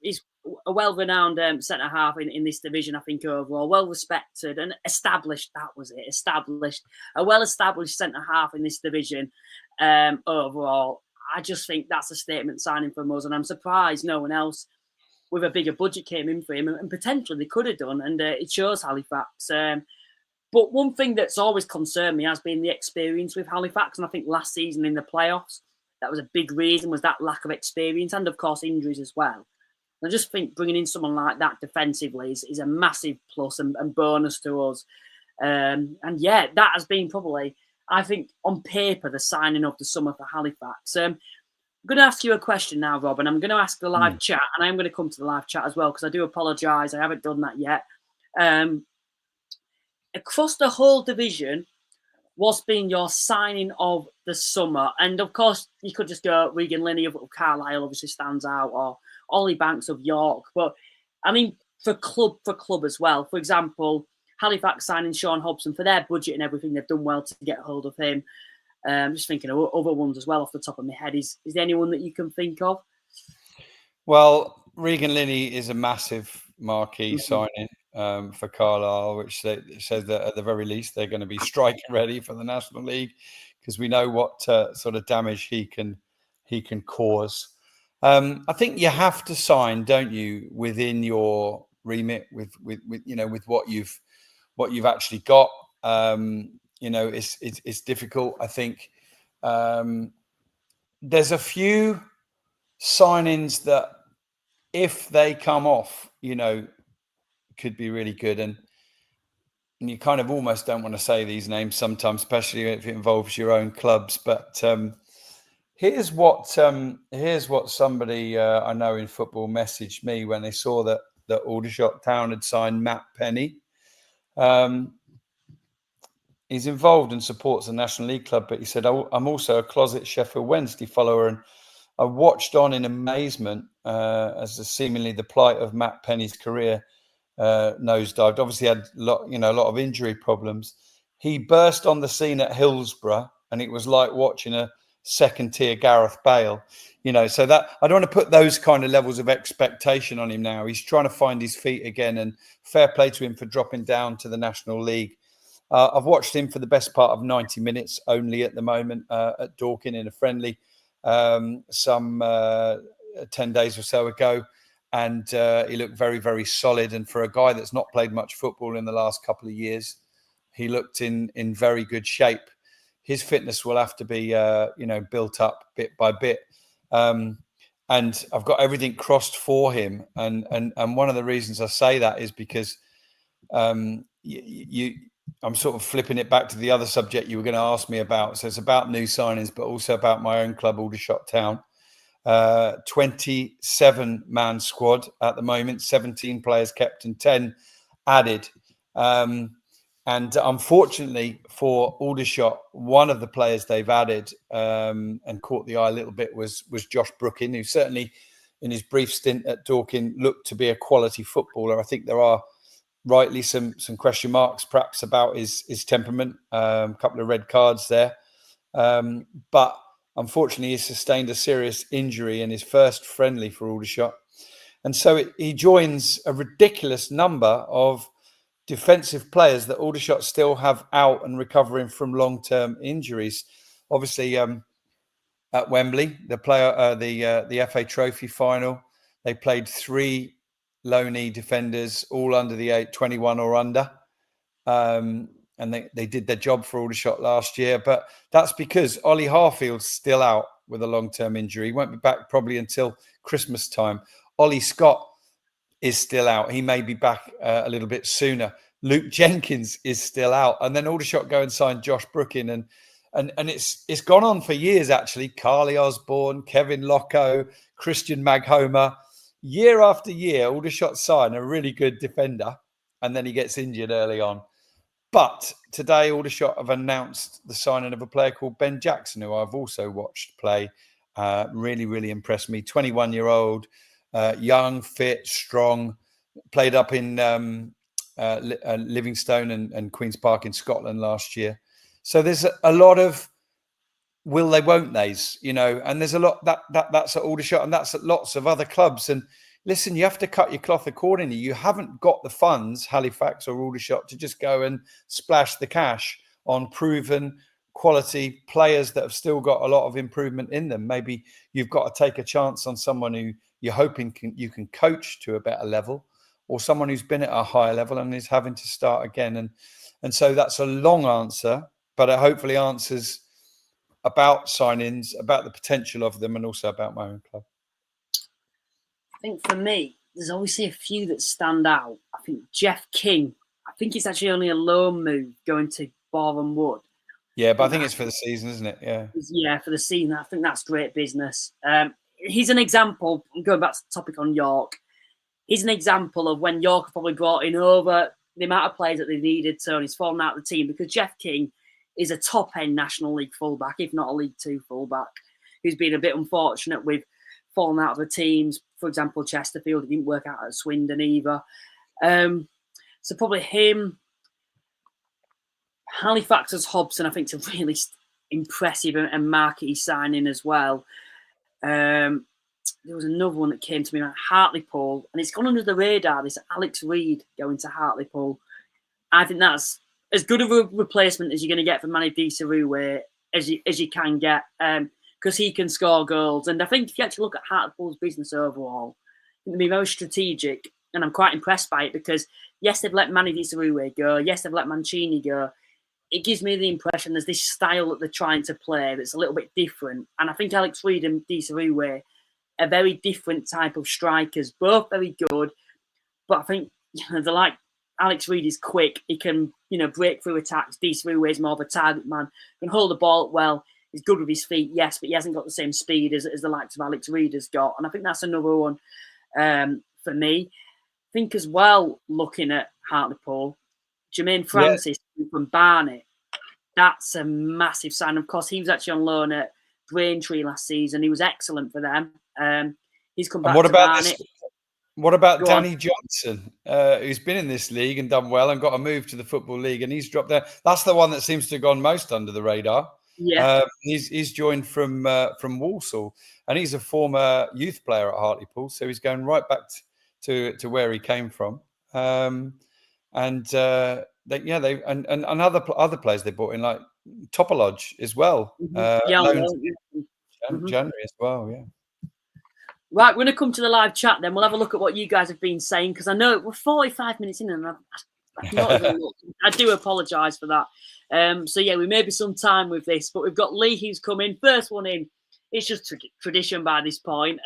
He's a well-renowned centre half in this division, I think, overall. Well-respected and established, that was it, established. A well-established centre half in this division overall. I just think that's a statement signing from us, and I'm surprised no one else with a bigger budget came in for him, and potentially they could have done, and it shows Halifax. But one thing that's always concerned me has been the experience with Halifax, and I think last season in the playoffs, that was a big reason, was that lack of experience and, of course, injuries as well. And I just think bringing in someone like that defensively is a massive plus and bonus to us. And, yeah, that has been probably, I think, on paper, the signing of the summer for Halifax. I'm going to ask you a question now, Rob, and I'm going to ask the live chat, and I'm going to come to the live chat as well, because I do apologise. I haven't done that yet. Across the whole division, what's been your signing of the summer? And of course, you could just go Regan Linney of Carlisle obviously stands out, or Ollie Banks of York. But I mean, for club as well. For example, Halifax signing Sean Hobson for their budget and everything. They've done well to get hold of him. Just thinking of other ones as well off the top of my head. Is there anyone that you can think of? Well, Regan Linney is a massive marquee signing for Carlisle, which says that at the very least they're going to be striker ready for the National League, because we know what sort of damage he can cause. I think you have to sign, don't you, within your remit with what you've actually got. It's difficult. I think there's a few signings that, if they come off, could be really good. And you kind of almost don't want to say these names sometimes, especially if it involves your own clubs. But here's what somebody I know in football messaged me when they saw that Aldershot Town had signed Matt Penny. He's involved and supports the National League club, but he said, I'm also a closet Sheffield Wednesday follower, and I watched on in amazement as seemingly the plight of Matt Penny's career nosedived. Obviously had a lot of injury problems. He burst on the scene at Hillsborough, and it was like watching a second-tier Gareth Bale. So that I don't want to put those kind of levels of expectation on him now. He's trying to find his feet again, and fair play to him for dropping down to the National League. I've watched him for the best part of 90 minutes only at the moment at Dorking in a friendly some 10 days or so ago. And he looked very, very solid. And for a guy that's not played much football in the last couple of years, he looked in very good shape. His fitness will have to be, built up bit by bit. And I've got everything crossed for him. And one of the reasons I say that is because I'm sort of flipping it back to the other subject you were going to ask me about. So it's about new signings, but also about my own club, Aldershot Town. 27-man squad at the moment, 17 players kept and 10 added. And unfortunately for Aldershot, one of the players they've added and caught the eye a little bit was Josh Brookin, who certainly in his brief stint at Dorking looked to be a quality footballer. I think there are rightly some question marks perhaps about his temperament, a couple of red cards there. But unfortunately, he sustained a serious injury in his first friendly for Aldershot. And so he joins a ridiculous number of defensive players that Aldershot still have out and recovering from long-term injuries. Obviously, at Wembley, the FA Trophy final, they played 3 low-knee defenders, all under the 21 or under. And they did their job for Aldershot last year. But that's because Ollie Harfield's still out with a long-term injury. He won't be back probably until Christmas time. Ollie Scott is still out. He may be back a little bit sooner. Luke Jenkins is still out. And then Aldershot go and sign Josh Brookin. And it's gone on for years, actually. Carly Osborne, Kevin Locko, Christian Maghomer. Year after year, Aldershot sign a really good defender. And then he gets injured early on. But today, Aldershot have announced the signing of a player called Ben Jackson, who I've also watched play. Really, really impressed me. 21-year-old, young, fit, strong. Played up in Livingstone and Queen's Park in Scotland last year. So there's a lot of will they, won't they's, and there's a lot that's at Aldershot and that's at lots of other clubs. And listen, you have to cut your cloth accordingly. You haven't got the funds, Halifax or Aldershot, to just go and splash the cash on proven quality players that have still got a lot of improvement in them. Maybe you've got to take a chance on someone who you're hoping you can coach to a better level, or someone who's been at a higher level and is having to start again. And so that's a long answer, but it hopefully answers about signings, about the potential of them, and also about my own club. I think for me, there's obviously a few that stand out. I think Jeff King, I think it's actually only a loan move going to Boreham Wood. Yeah, but I think it's for the season, isn't it? Yeah, for the season. I think that's great business. He's an example, going back to the topic on York, he's an example of when York have probably brought in over the amount of players that they needed to, and he's fallen out of the team because Jeff King is a top-end National League fullback, if not a League Two fullback, who's been a bit unfortunate with falling out of the teams. For example, Chesterfield, it didn't work out at Swindon either. So probably him. Halifax's Hobson, I think, is a really impressive and marquee signing as well. There was another one that came to me, like Hartlepool, and it's gone under the radar, this Alex Reid going to Hartlepool. I think that's as good of a replacement as you're going to get for Manny Disaruwe as you can get, because he can score goals. And I think if you actually look at Hartlepool's business overall, they'll be very strategic, and I'm quite impressed by it because, yes, they've let Manny Disaruwe go. Yes, they've let Mancini go. It gives me the impression there's this style that they're trying to play that's a little bit different. And I think Alex Reid and Disaruwe are very different type of strikers, both very good. But I think they're like, Alex Reid is quick. He can, break through attacks. Disaruwe is more of a target man. Can hold the ball up well. He's good with his feet, yes, but he hasn't got the same speed as the likes of Alex Reid has got. And I think that's another one for me. I think as well, looking at Hartlepool, Jermaine Francis from Barnet, that's a massive sign. Of course, he was actually on loan at Braintree last season. He was excellent for them. He's come back to Barnet. What about Danny Johnson, who's been in this league and done well and got a move to the Football League, and he's dropped there? That's the one that seems to have gone most under the radar. Yeah, he's joined from Walsall, and he's a former youth player at Hartlepool, so he's going right back to where he came from. And other players they brought in, like Topolodge as well. January as well, yeah. Right, we're going to come to the live chat then. We'll have a look at what you guys have been saying, because I know we're 45 minutes in and I've not even looked. I do apologise for that. So, yeah, we may be some time with this, but we've got Lee who's come in. First one in. It's just tradition by this point.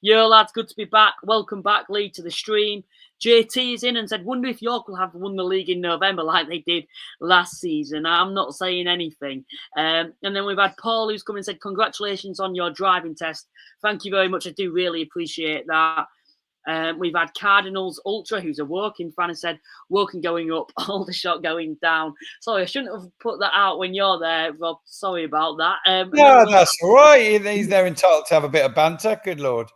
Yo, lads, good to be back. Welcome back, Lee, to the stream. JT is in and said, wonder if York will have won the league in November like they did last season. I'm not saying anything. And then we've had Paul who's come and said, congratulations on your driving test. Thank you very much. I do really appreciate that. We've had Cardinals Ultra, who's a Woking fan, and said, Woking going up, Aldershot going down. Sorry, I shouldn't have put that out when you're there, Rob. Sorry about that. No, that's all right. They're entitled to have a bit of banter. Good Lord.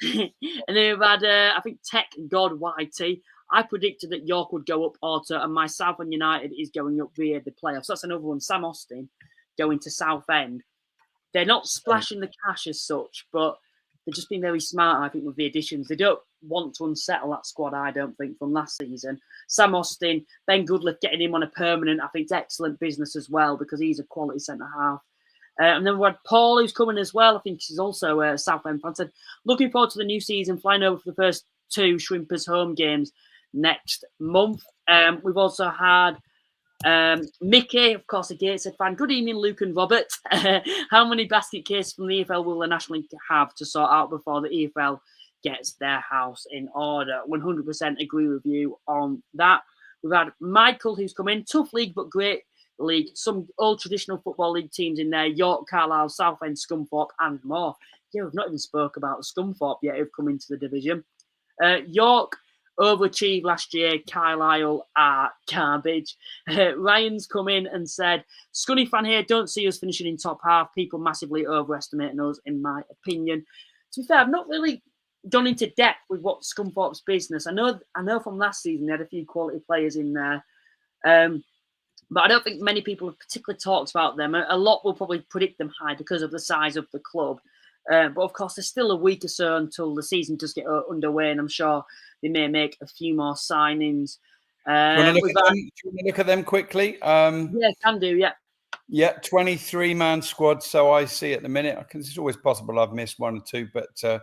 And then we've had, I think, Tech God YT. I predicted that York would go up Auto, and my Southend United is going up via the playoffs. That's another one. Sam Austin going to Southend. they're not splashing the cash as such, but they're just being very smart, I think, with the additions. They don't want to unsettle that squad, I don't think, from last season. Sam Austin, Ben Goodliff getting him on a permanent, I think it's excellent business as well because he's a quality centre-half. And then we had Paul, who's coming as well. I think he's also a Southend fan. Said, looking forward to the new season, flying over for the first 2 Shrimpers home games next month. We've also had Mickey, of course, a Gateshead fan. Good evening, Luke and Robert. How many basket cases from the EFL will the National League have to sort out before the EFL gets their house in order? 100% agree with you on that. We've had Michael, who's come in. Tough league, but great league. Some old traditional football league teams in there. York, Carlisle, Southend, Scunthorpe, and more. Yeah, we've not even spoke about Scunthorpe yet who've come into the division. York overachieved last year. Carlisle are garbage. Ryan's come in and said, Scunny fan here, don't see us finishing in top half. People massively overestimating us, in my opinion. To be fair, I've not really gone into depth with what Scunthorpe's business. I know from last season they had a few quality players in there. But I don't think many people have particularly talked about them. A lot will probably predict them high because of the size of the club. But of course, there's still a week or so until the season does get underway, and I'm sure they may make a few more signings. Do you want to look at them quickly? Yeah, can do, yeah. Yeah, 23-man squad, so I see at the minute. It's always possible I've missed 1 or 2, but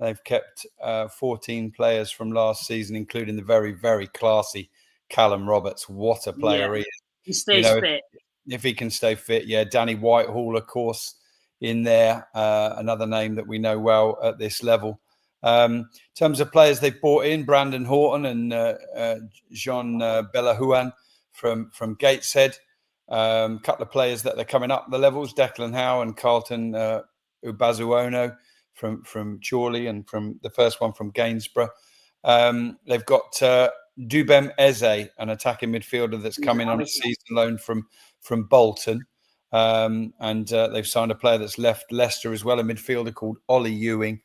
they've kept 14 players from last season, including the very, very classy Callum Roberts. What a player he is. He stays fit. If he can stay fit, yeah. Danny Whitehall, of course, in there. Another name that we know well at this level. In terms of players they've brought in, Brandon Horton and Jean Bellahuan from Gateshead. Couple of players that they're coming up the levels, Declan Howe and Carlton Ubazuono from Chorley and from the first one from Gainsborough. They've got Dubem Eze, an attacking midfielder that's coming on a season loan from Bolton. And they've signed a player that's left Leicester as well, a midfielder called Ollie Ewing.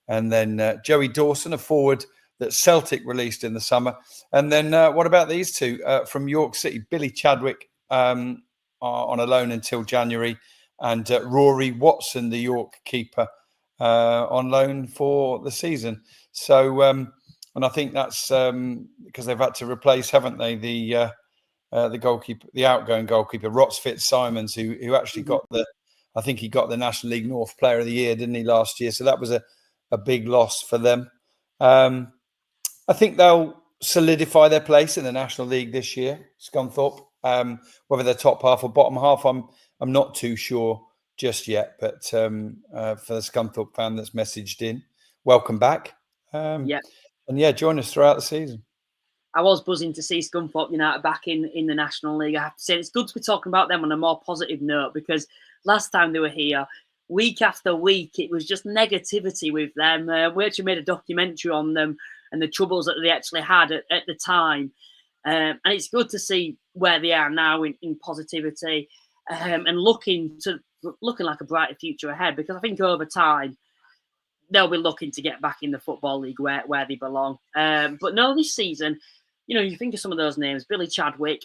And then Joey Dawson, a forward that Celtic released in the summer. And then what about these two from York City? Billy Chadwick on a loan until January, and Rory Watson, the York keeper, on loan for the season. So, and I think that's because they've had to replace, haven't they, the goalkeeper, the outgoing goalkeeper, Rots Fitzsimons, who actually got I think he got the National League North Player of the Year, didn't he, last year? So that was a big loss for them. I think they'll solidify their place in the National League this year, Scunthorpe. Whether they're top half or bottom half, I'm not too sure just yet. But for the Scunthorpe fan that's messaged in, welcome back. And yeah, join us throughout the season. I was buzzing to see Scunthorpe United back in the National League. I have to say, it's good to be talking about them on a more positive note, because last time they were here, week after week, it was just negativity with them. We actually made a documentary on them and the troubles that they actually had at the time. And it's good to see where they are now in positivity and looking like a brighter future ahead, because I think over time, they'll be looking to get back in the Football League where they belong. But no, this season, you think of some of those names, Billy Chadwick,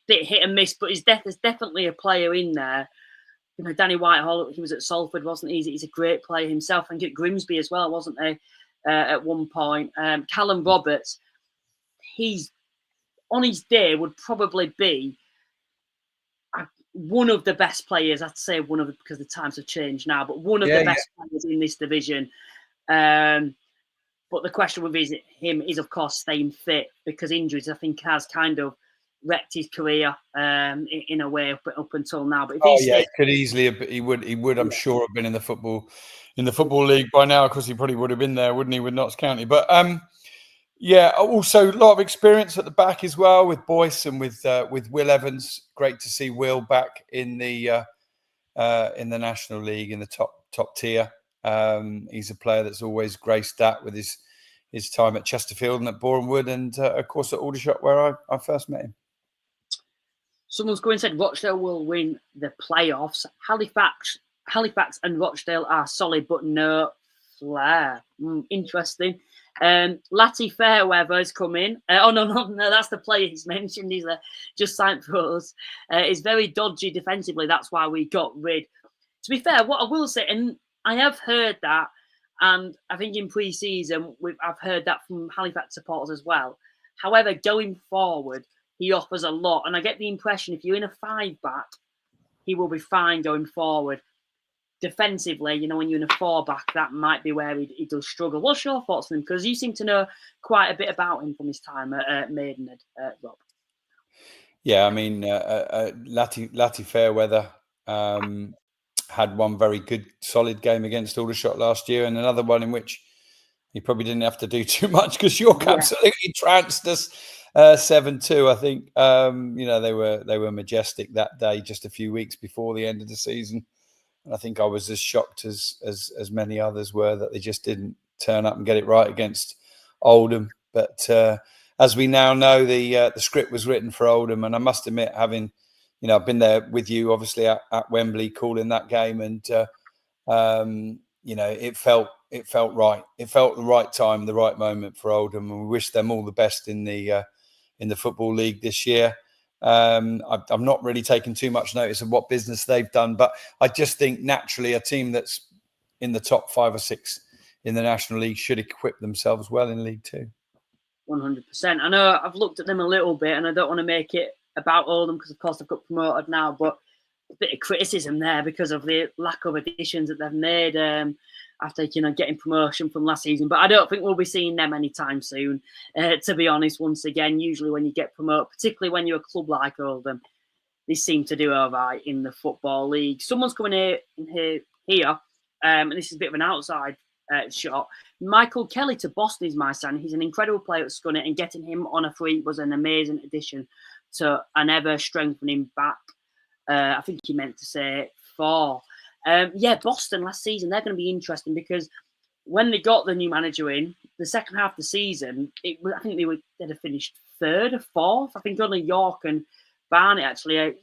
bit hit and miss, but there's definitely a player in there. Danny Whitehall, he was at Salford, wasn't he? He's a great player himself. And at Grimsby as well, wasn't he, at one point? Callum Roberts, he's on his day would probably be one of the best players. I'd say one of the, because the times have changed now, but one of the best players in this division. But the question with him is, of course, staying fit, because injuries, I think, has kind of wrecked his career in a way up until now. But if he could easily, he would, I'm sure, have been in the football league by now. Of course, he probably would have been there, wouldn't he, with Notts County? But also a lot of experience at the back as well with Boyce and with Will Evans. Great to see Will back in the National League in the top tier. He's a player that's always graced that with his time at Chesterfield and at Boreham Wood, and of course at Aldershot, where I first met him. Someone's going and said Rochdale will win the playoffs. Halifax and Rochdale are solid, but no flair. Interesting. Latty Fairweather has come in. No, that's the player he's mentioned. He's just signed for us. He's very dodgy defensively. That's why we got rid To be fair, what I will say, and I have heard that, and I think in pre-season I've heard that from Halifax supporters as well. However, going forward, he offers a lot, and I get the impression if you're in a 5-back, he will be fine going forward. Defensively, when you're in a 4-back, that might be where he does struggle. What's your thoughts on him? Because you seem to know quite a bit about him from his time at Maidenhead, Rob. Yeah, I mean, Lati Fairweather had one very good, solid game against Aldershot last year, and another one in which he probably didn't have to do too much because York absolutely trounced us 7-2. I think they were majestic that day, just a few weeks before the end of the season. And I think I was as shocked as many others were that they just didn't turn up and get it right against Oldham. But as we now know, the script was written for Oldham, and I must admit, having I've been there with you, obviously at Wembley, calling that game, and it felt right. It felt the right time, the right moment for Oldham, and we wish them all the best in the Football League this year. I'm not really taking too much notice of what business they've done, but I just think naturally a team that's in the top 5 or 6 in the National League should equip themselves well in League Two. 100%. I know I've looked at them a little bit, and I don't want to make it about Oldham because, of course, they've got promoted now, but a bit of criticism there because of the lack of additions that they've made after getting promotion from last season. But I don't think we'll be seeing them anytime soon, to be honest. Once again, usually when you get promoted, particularly when you're a club like Oldham, they seem to do all right in the Football League. Someone's coming here, and this is a bit of an outside shot. Michael Kelly to Boston is my son. He's an incredible player at Scunner, and getting him on a free was an amazing addition to an ever-strengthening back. I think he meant to say 4. Boston last season, they're going to be interesting because when they got the new manager in, the second half of the season, I think they'd have finished 3rd or 4th. I think only York and Barnet actually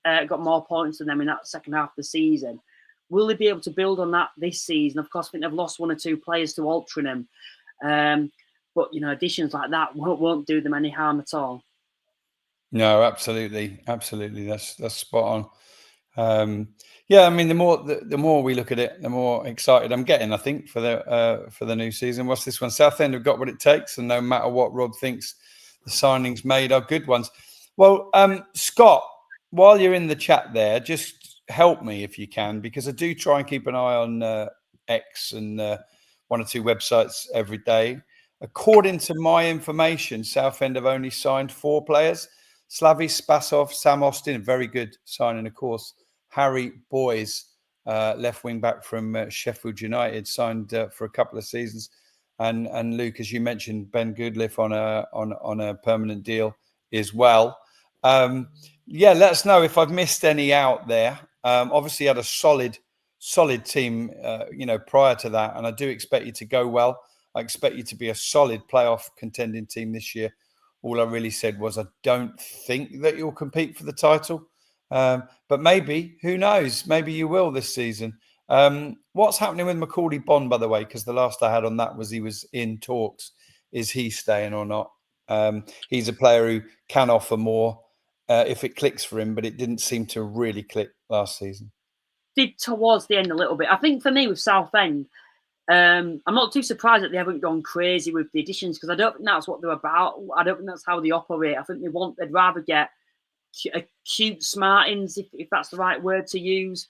got more points than them in that second half of the season. Will they be able to build on that this season? Of course, I think they've lost 1 or 2 players to Altrincham. But, additions like that won't do them any harm at all. No, absolutely. That's spot on. I mean, the more we look at it, the more excited I'm getting, I think, for the new season. What's this one? Southend have got what it takes, and no matter what Rob thinks, the signings made are good ones. Well, Scott, while you're in the chat there, just help me if you can, because I do try and keep an eye on X and 1 or 2 websites every day. According to my information, Southend have only signed 4 players. Slavi Spasov, Sam Austin, a very good signing, of course. Harry Boys, left wing back from Sheffield United, signed for a couple of seasons. And Luke, as you mentioned, Ben Goodliff on a permanent deal as well. Let us know if I've missed any out there. Obviously had a solid team, prior to that, and I do expect you to go well. I expect you to be a solid playoff contending team this year. All I really said was I don't think that you'll compete for the title, but maybe, who knows? Maybe you will this season. What's happening with Macaulay Bond, by the way? Because the last I had on that was he was in talks. Is he staying or not? He's a player who can offer more if it clicks for him, but it didn't seem to really click last season. Did towards the end a little bit. I think for me with Southend, I'm not too surprised that they haven't gone crazy with the additions because I don't think that's what they're about. I don't think that's how they operate. I think they'd rather get acute smartings, if that's the right word to use.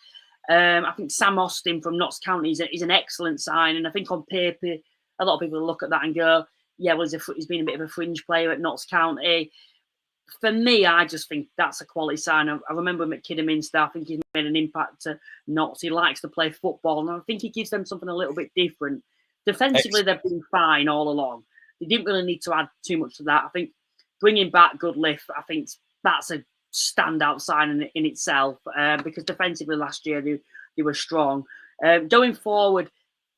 I think Sam Austin from Notts County is an excellent sign, and I think on paper a lot of people look at that and go, "Yeah, well, he's been a bit of a fringe player at Notts County." For me, I just think that's a quality sign. I remember McKidderminster. I think he's made an impact to Notts. He likes to play football, and I think he gives them something a little bit different. Defensively, they've been fine all along. They didn't really need to add too much to that. I think bringing back Goodliff, I think that's a standout sign in itself because defensively last year they were strong. Going forward,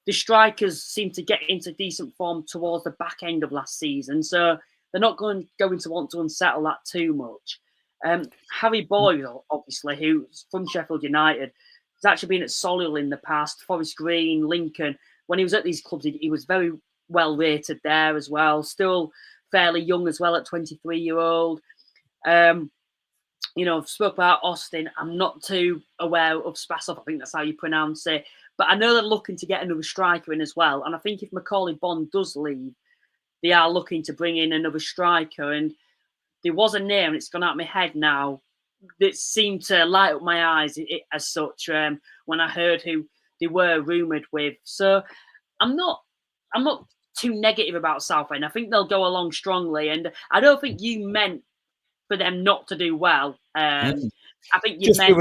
the strikers seem to get into decent form towards the back end of last season, so they're not going to want to unsettle that too much. Harry Boyle, obviously, who's from Sheffield United, has actually been at Solihull in the past, Forest Green, Lincoln. When he was at these clubs, he was very well rated there as well. Still fairly young as well at 23-year-old. I've spoke about Austin. I'm not too aware of Spasov. I think that's how you pronounce it. But I know they're looking to get another striker in as well. And I think if Macaulay Bond does leave, they are looking to bring in another striker. And there was a name, and it's gone out of my head now, that seemed to light up my eyes as such when I heard who they were rumoured with. So I'm not too negative about Southend. I think they'll go along strongly. And I don't think you meant for them not to do well. I think you meant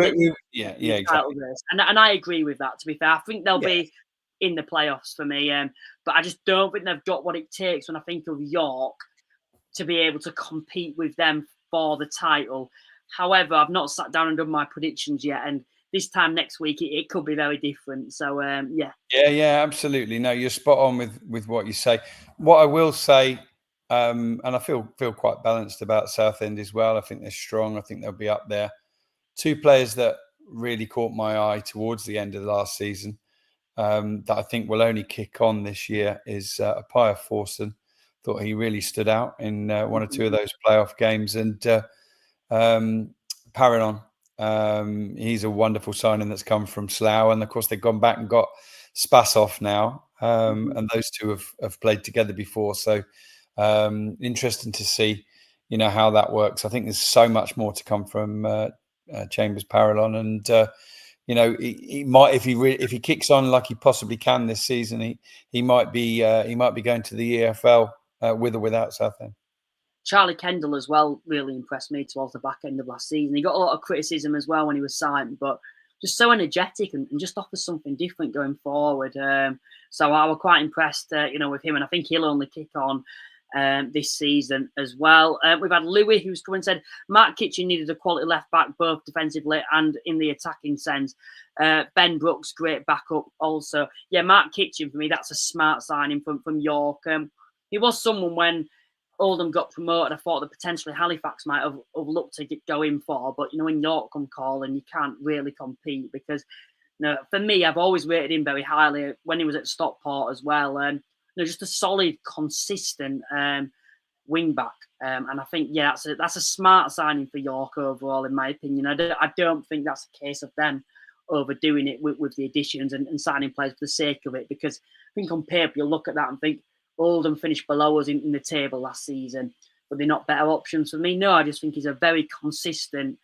exactly. Race. And I agree with that, to be fair. I think they'll be in the playoffs for me. But I just don't think they've got what it takes when I think of York to be able to compete with them for the title. However, I've not sat down and done my predictions yet. And this time next week, it could be very different. So, yeah. Yeah, absolutely. No, you're spot on with what you say. What I will say, and I feel quite balanced about Southend as well. I think they're strong. I think they'll be up there. Two players that really caught my eye towards the end of the last season that I think will only kick on this year is Apaya Forson. Thought he really stood out in one or two of those playoff games. And Parilon, he's a wonderful signing that's come from Slough. And of course, they've gone back and got Spasov now. And those two have played together before. So interesting to see, how that works. I think there's so much more to come from Chambers Parilon. And, he might, if he kicks on like he possibly can this season, he might be going to the EFL with or without Southend. Charlie Kendall as well really impressed me towards the back end of last season. He got a lot of criticism as well when he was signed, but just so energetic and just offers something different going forward. So I was quite impressed, with him, and I think he'll only kick on this season as well. We've had Louis, who's come and said Mark Kitchen needed a quality left back, both defensively and in the attacking sense. Ben Brooks, great backup also. Yeah, Mark Kitchen, for me, that's a smart signing from York. He was someone when Oldham got promoted, I thought that potentially Halifax might have looked to go in for, but when York come calling, you can't really compete because, for me, I've always rated him very highly when he was at Stockport as well, and just a solid, consistent wing back, and I think that's a smart signing for York overall, in my opinion. I don't think that's a case of them overdoing it with the additions and signing players for the sake of it, because I think on paper you'll look at that and think Oldham finished below us in the table last season, but they're not better options for me. No, I just think he's a very consistent,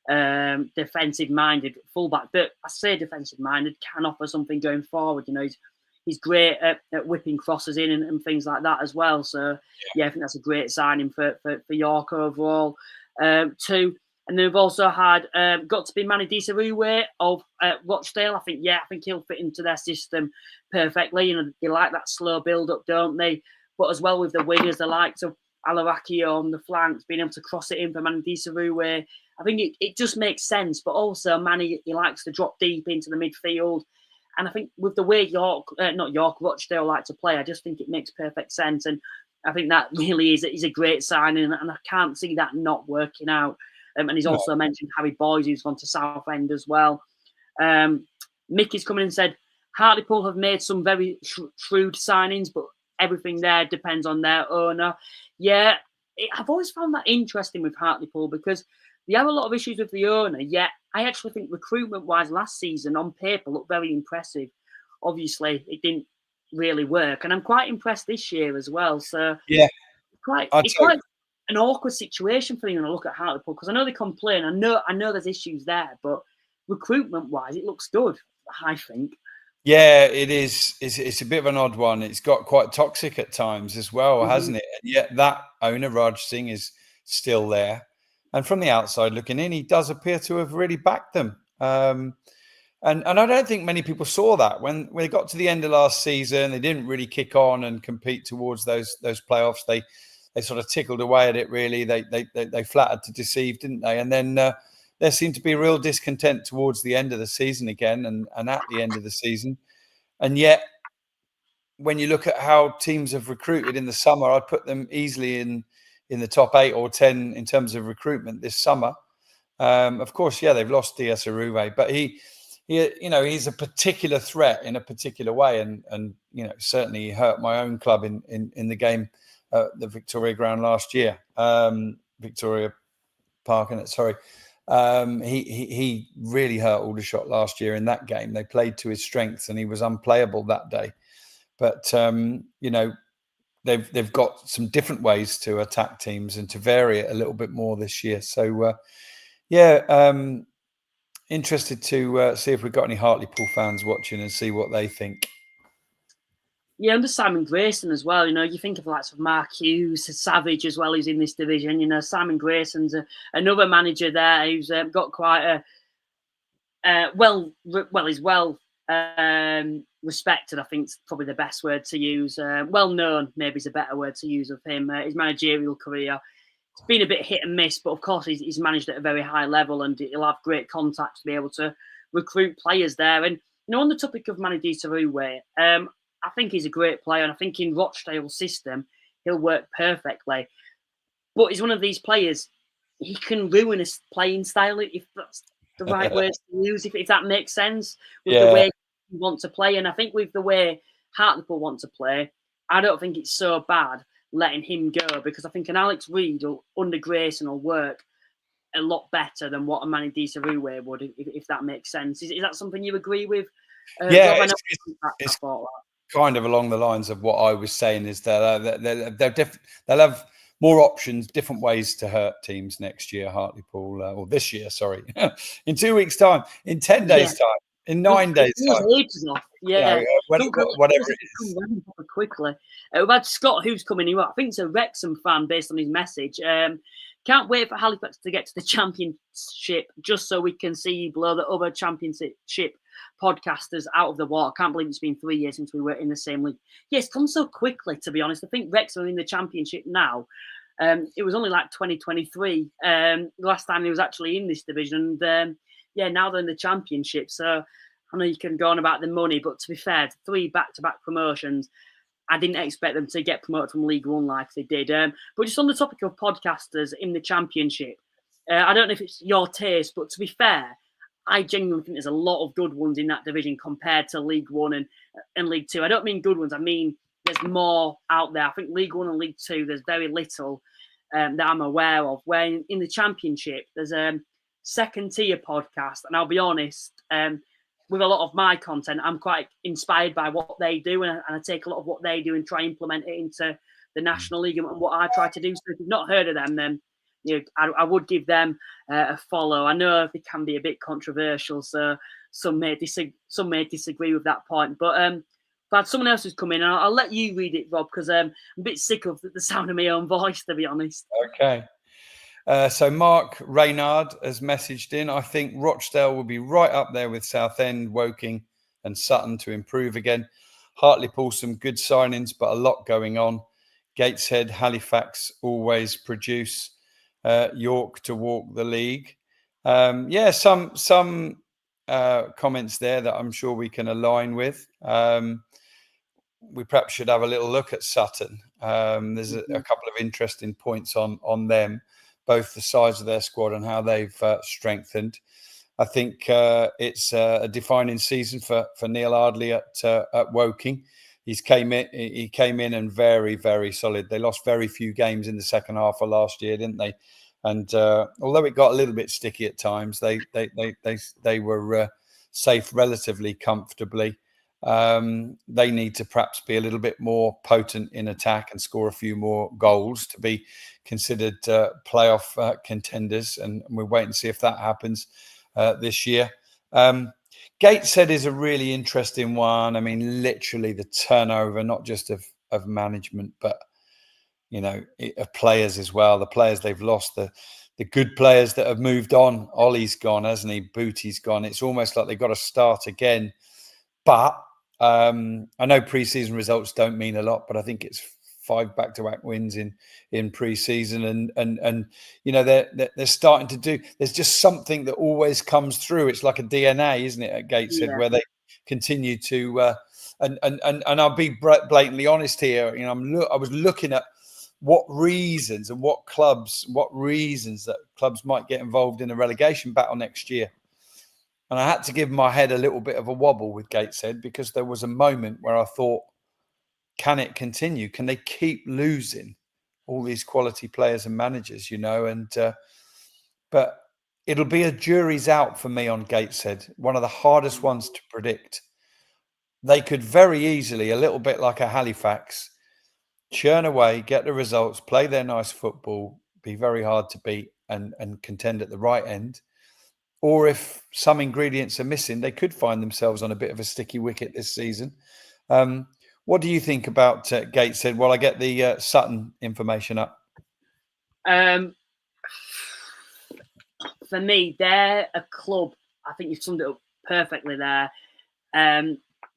defensive-minded fullback. But I say defensive-minded, can offer something going forward. He's great at whipping crosses in and things like that as well. So, I think that's a great signing for York overall, too. And then we've also had got to be Manny Disarue of Rochdale. I think he'll fit into their system perfectly. They like that slow build-up, don't they? But as well with the wingers, the likes of Alaraki on the flanks, being able to cross it in for Manny Disarue. I think it just makes sense. But also, Manny, he likes to drop deep into the midfield. And I think with the way Rochdale like to play, I just think it makes perfect sense. And I think that really is a great signing. And I can't see that not working out. And he's also mentioned Harry Boyes, who's gone to Southend as well. Mickey's come in and said, Hartlepool have made some very shrewd signings, but everything there depends on their owner. Yeah, I've always found that interesting with Hartlepool because they have a lot of issues with the owner, yet I actually think recruitment-wise last season on paper looked very impressive. Obviously, it didn't really work. And I'm quite impressed this year as well. So it's quite an awkward situation for me when I look at Hartlepool because I know they complain. I know there's issues there, but recruitment-wise, it looks good, I think. Yeah, it is. It's a bit of an odd one. It's got quite toxic at times as well, hasn't it? And yet that owner, Raj Singh, is still there. And from the outside looking in, he does appear to have really backed them. And I don't think many people saw that when they got to the end of last season. They didn't really kick on and compete towards those playoffs. They sort of tickled away at it. Really, they flattered to deceive, didn't they? And then there seemed to be real discontent towards the end of the season again, and at the end of the season. And yet, when you look at how teams have recruited in the summer, I'd put them easily in the top 8 or 10 in terms of recruitment this summer. Of course, they've lost Dias Aruve, but he's a particular threat in a particular way, and certainly he hurt my own club in the game at the Victoria ground last year. Victoria Park, and sorry. He really hurt Aldershot last year in that game. They played to his strengths, and he was unplayable that day. But they've got some different ways to attack teams and to vary it a little bit more this year. So interested to see if we've got any Hartlepool fans watching and see what they think. Yeah, under Simon Grayson as well. You think of likes of Mark Hughes, Savage as well, who's in this division. Simon Grayson's another manager there who's got quite a he's well respected. I think it's probably the best word to use. Well known, maybe is a better word to use of him. His managerial career, it's been a bit hit and miss, but of course he's managed at a very high level, and he'll have great contacts to be able to recruit players there. And on the topic of Manadisa Uwe, I think he's a great player, and I think in Rochdale's system he'll work perfectly. But he's one of these players, he can ruin a playing style if that's the right words to use, if that makes sense, with the way you want to play. And I think with the way Hartlepool want to play, I don't think it's so bad letting him go, because I think an Alex Reid under Grayson will work a lot better than what a Manadisa Uwe would, if that makes sense. Is that something you agree with? It's kind of along the lines of what I was saying, is that they'll have more options, different ways to hurt teams next year, Hartlepool, or this year, sorry, in 2 weeks' time, in 10 days' time, in 9 days' time. Whatever it is. Quickly. We've had Scott, who's coming in. I think it's a Wrexham fan based on his message. Can't wait for Halifax to get to the Championship just so we can see blow the other Championship podcasters out of the water. Can't believe it's been 3 years since we were in the same league. Yeah, it's come so quickly, to be honest. I think Wrexham are in the Championship now. It was only like 2023 last time he was actually in this division. And now they're in the Championship. So I know you can go on about the money, but to be fair, 3 back-to-back promotions, I didn't expect them to get promoted from League One like they did. But just on the topic of podcasters in the Championship, I don't know if it's your taste, but to be fair, I genuinely think there's a lot of good ones in that division compared to League One and League Two. I don't mean good ones. I mean there's more out there. I think League One and League Two, there's very little that I'm aware of. Where in the Championship, there's a second-tier podcast. And I'll be honest, with a lot of my content, I'm quite inspired by what they do. And I take a lot of what they do and try and implement it into the National League and what I try to do. So if you've not heard of them, then I would give them a follow. I know they can be a bit controversial, so some may disagree with that point. But someone else who's come in, and I'll let you read it, Rob, because I'm a bit sick of the sound of my own voice, to be honest. Okay. So Mark Reynard has messaged in. I think Rochdale will be right up there with Southend, Woking and Sutton to improve again. Hartlepool, some good signings, but a lot going on. Gateshead, Halifax always produce. York to walk the league. Some comments there that I'm sure we can align with. We perhaps should have a little look at Sutton. There's a couple of interesting points on them, both the size of their squad and how they've strengthened. I think it's a defining season for Neil Ardley at Woking. He came in and very, very solid. They lost very few games in the second half of last year, didn't they? And although it got a little bit sticky at times, they were safe relatively comfortably. They need to perhaps be a little bit more potent in attack and score a few more goals to be considered playoff contenders. And we'll wait and see if that happens this year. Gateshead is a really interesting one. I mean, literally the turnover, not just of management, but of players as well. The players they've lost, the good players that have moved on. Ollie's gone, hasn't he? Booty's gone. It's almost like they've got to start again. But I know pre-season results don't mean a lot, but I think it's 5 back-to-back wins in pre-season, and they're starting to do. There's just something that always comes through. It's like a DNA, isn't it, at Gateshead, where they continue to. And I'll be blatantly honest here. I was looking at what reasons that clubs might get involved in a relegation battle next year. And I had to give my head a little bit of a wobble with Gateshead, because there was a moment where I thought, can it continue? Can they keep losing all these quality players and managers, And but it'll be a jury's out for me on Gateshead. One of the hardest ones to predict. They could very easily, a little bit like a Halifax, churn away, get the results, play their nice football, be very hard to beat and contend at the right end. Or if some ingredients are missing, they could find themselves on a bit of a sticky wicket this season. What do you think about Gateshead? While I get the Sutton information up. For me, they're a club. I think you've summed it up perfectly there.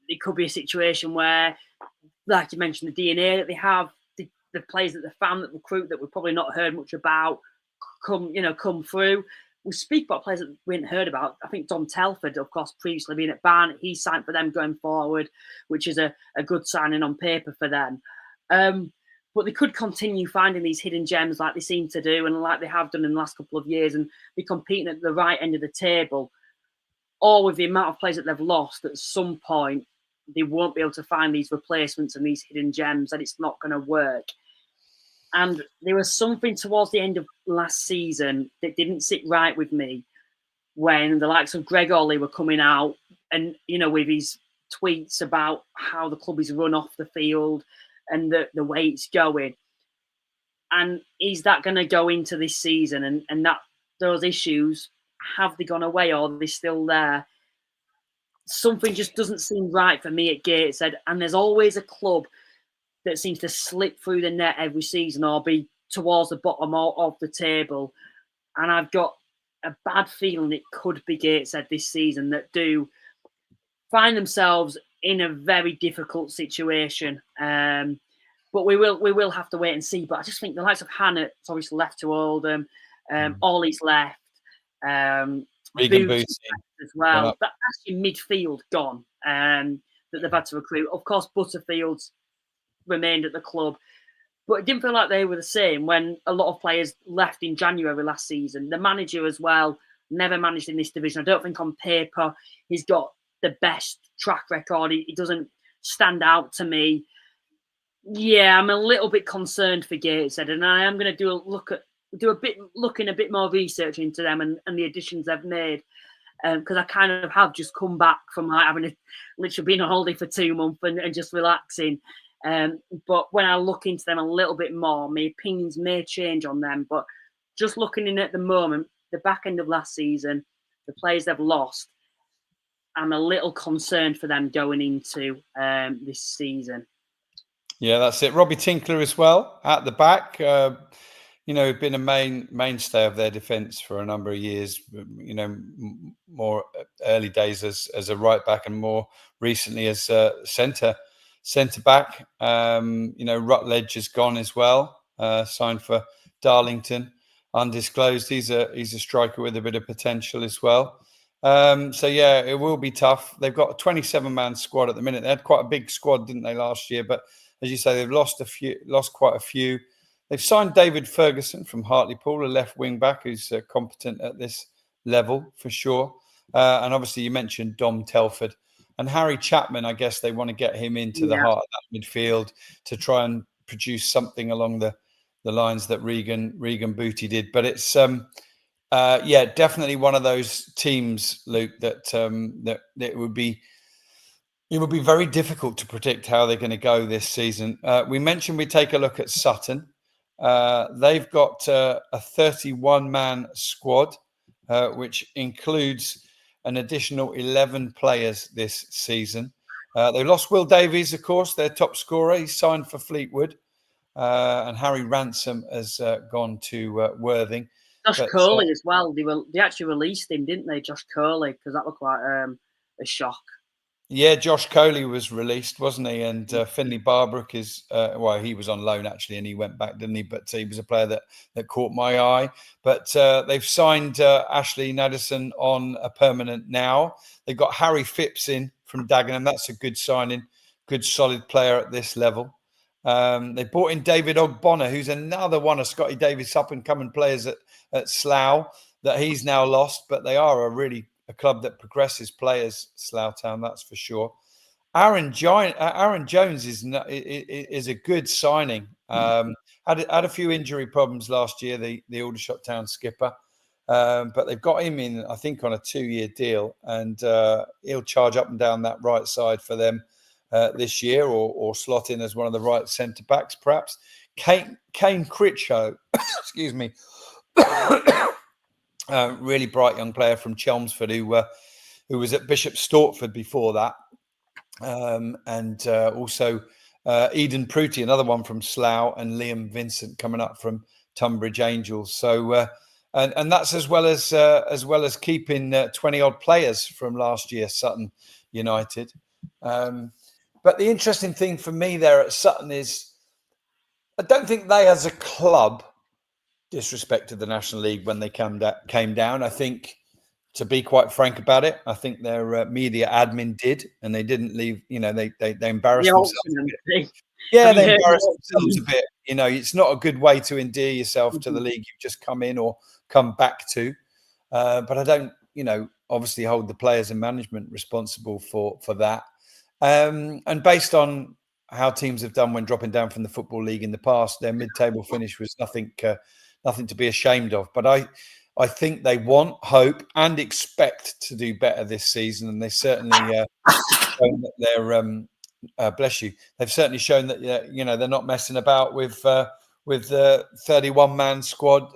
It could be a situation where, like you mentioned, the DNA that they have, the players that they found that recruit that we've probably not heard much about, come through. We speak about players that we hadn't heard about. I think Dom Telford, of course, previously being at Barnet, he signed for them going forward, which is a good signing on paper for them. But they could continue finding these hidden gems like they seem to do and like they have done in the last couple of years and be competing at the right end of the table. Or with the amount of players that they've lost, at some point, they won't be able to find these replacements and these hidden gems, and it's not going to work. And there was something towards the end of last season that didn't sit right with me when the likes of Greg Ollie were coming out and, with his tweets about how the club is run off the field and the way it's going. And is that going to go into this season? And that those issues, have they gone away or are they still there? Something just doesn't seem right for me at Gateshead. And there's always a club that seems to slip through the net every season or be towards the bottom of the table. And I've got a bad feeling it could be Gateshead this season that do find themselves in a very difficult situation. But we will have to wait and see. But I just think the likes of Hannett's obviously left to Oldham. Ollie's left. Regan Booty as well. That's your midfield gone that they've had to recruit. Of course, Butterfield's remained at the club, but it didn't feel like they were the same when a lot of players left in January last season. The manager as well never managed in this division. I don't think on paper he's got the best track record. He doesn't stand out to me. Yeah, I'm a little bit concerned for Gateshead, and I am going to looking a bit more research into them and the additions they've made. Because I kind of have just come back from having literally been on holiday for 2 months and just relaxing. But when I look into them a little bit more, my opinions may change on them. But just looking in at the moment, the back end of last season, the players they've lost, I'm a little concerned for them going into this season. Yeah, that's it. Robbie Tinkler as well at the back. Been a mainstay of their defence for a number of years. More early days as a right back and more recently as centre back. Rutledge is gone as well. Signed for Darlington, undisclosed. He's a striker with a bit of potential as well. It will be tough. They've got a 27-man squad at the minute. They had quite a big squad, didn't they, last year? But as you say, they've lost quite a few. They've signed David Ferguson from Hartlepool, a left wing back who's competent at this level for sure. And obviously, you mentioned Dom Telford and Harry Chapman. I guess they want to get him into the heart of that midfield to try and produce something along the lines that Regan Booty did. But it's definitely one of those teams, Luke, that it would be. It would be very difficult to predict how they're going to go this season. We mentioned we take a look at Sutton. They've got a 31-man squad, which includes an additional 11 players this season. They lost Will Davies, of course, their top scorer. He signed for Fleetwood. And Harry Ransom has gone to Worthing. Josh Coley as well. They actually released him, didn't they, Josh Coley? Because that was quite a shock. Yeah, Josh Coley was released, wasn't he? And Finley Barbrook is, he was on loan actually, and he went back, didn't he? But he was a player that caught my eye. But they've signed Ashley Nadesan on a permanent now. They've got Harry Phipps in from Dagenham. That's a good signing, good solid player at this level. They brought in David Ogbonna, who's another one of Scotty Davis' up-and-coming players at Slough that he's now lost, but they are a club that progresses players, Slough Town, that's for sure. Aaron Jones is a good signing. Had a few injury problems last year, the Aldershot Town skipper. But they've got him in, I think, on a 2-year deal, and he'll charge up and down that right side for them this year, or slot in as one of the right centre backs, perhaps. Kane Critchlow, excuse me, really bright young player from Chelmsford who was at Bishop Stortford before that, and also Eden Pruty, another one from Slough, and Liam Vincent coming up from Tunbridge Angels. So. And that's as well as keeping 20 odd players from last year, Sutton United. But the interesting thing for me there at Sutton is I don't think they, as a club, disrespected the National League when they came down. I think, to be quite frank about it, I think their media admin did, and they didn't leave. They embarrassed themselves. Yeah, they embarrassed themselves a bit. It's not a good way to endear yourself to the league you've just come in or come back to. But I don't, obviously hold the players and management responsible for that. And based on how teams have done when dropping down from the Football League in the past, their mid-table finish was nothing to be ashamed of. But I think they want, hope, and expect to do better this season, and they certainly shown that they're. Bless you. They've certainly shown that they're not messing about with the 31-man squad.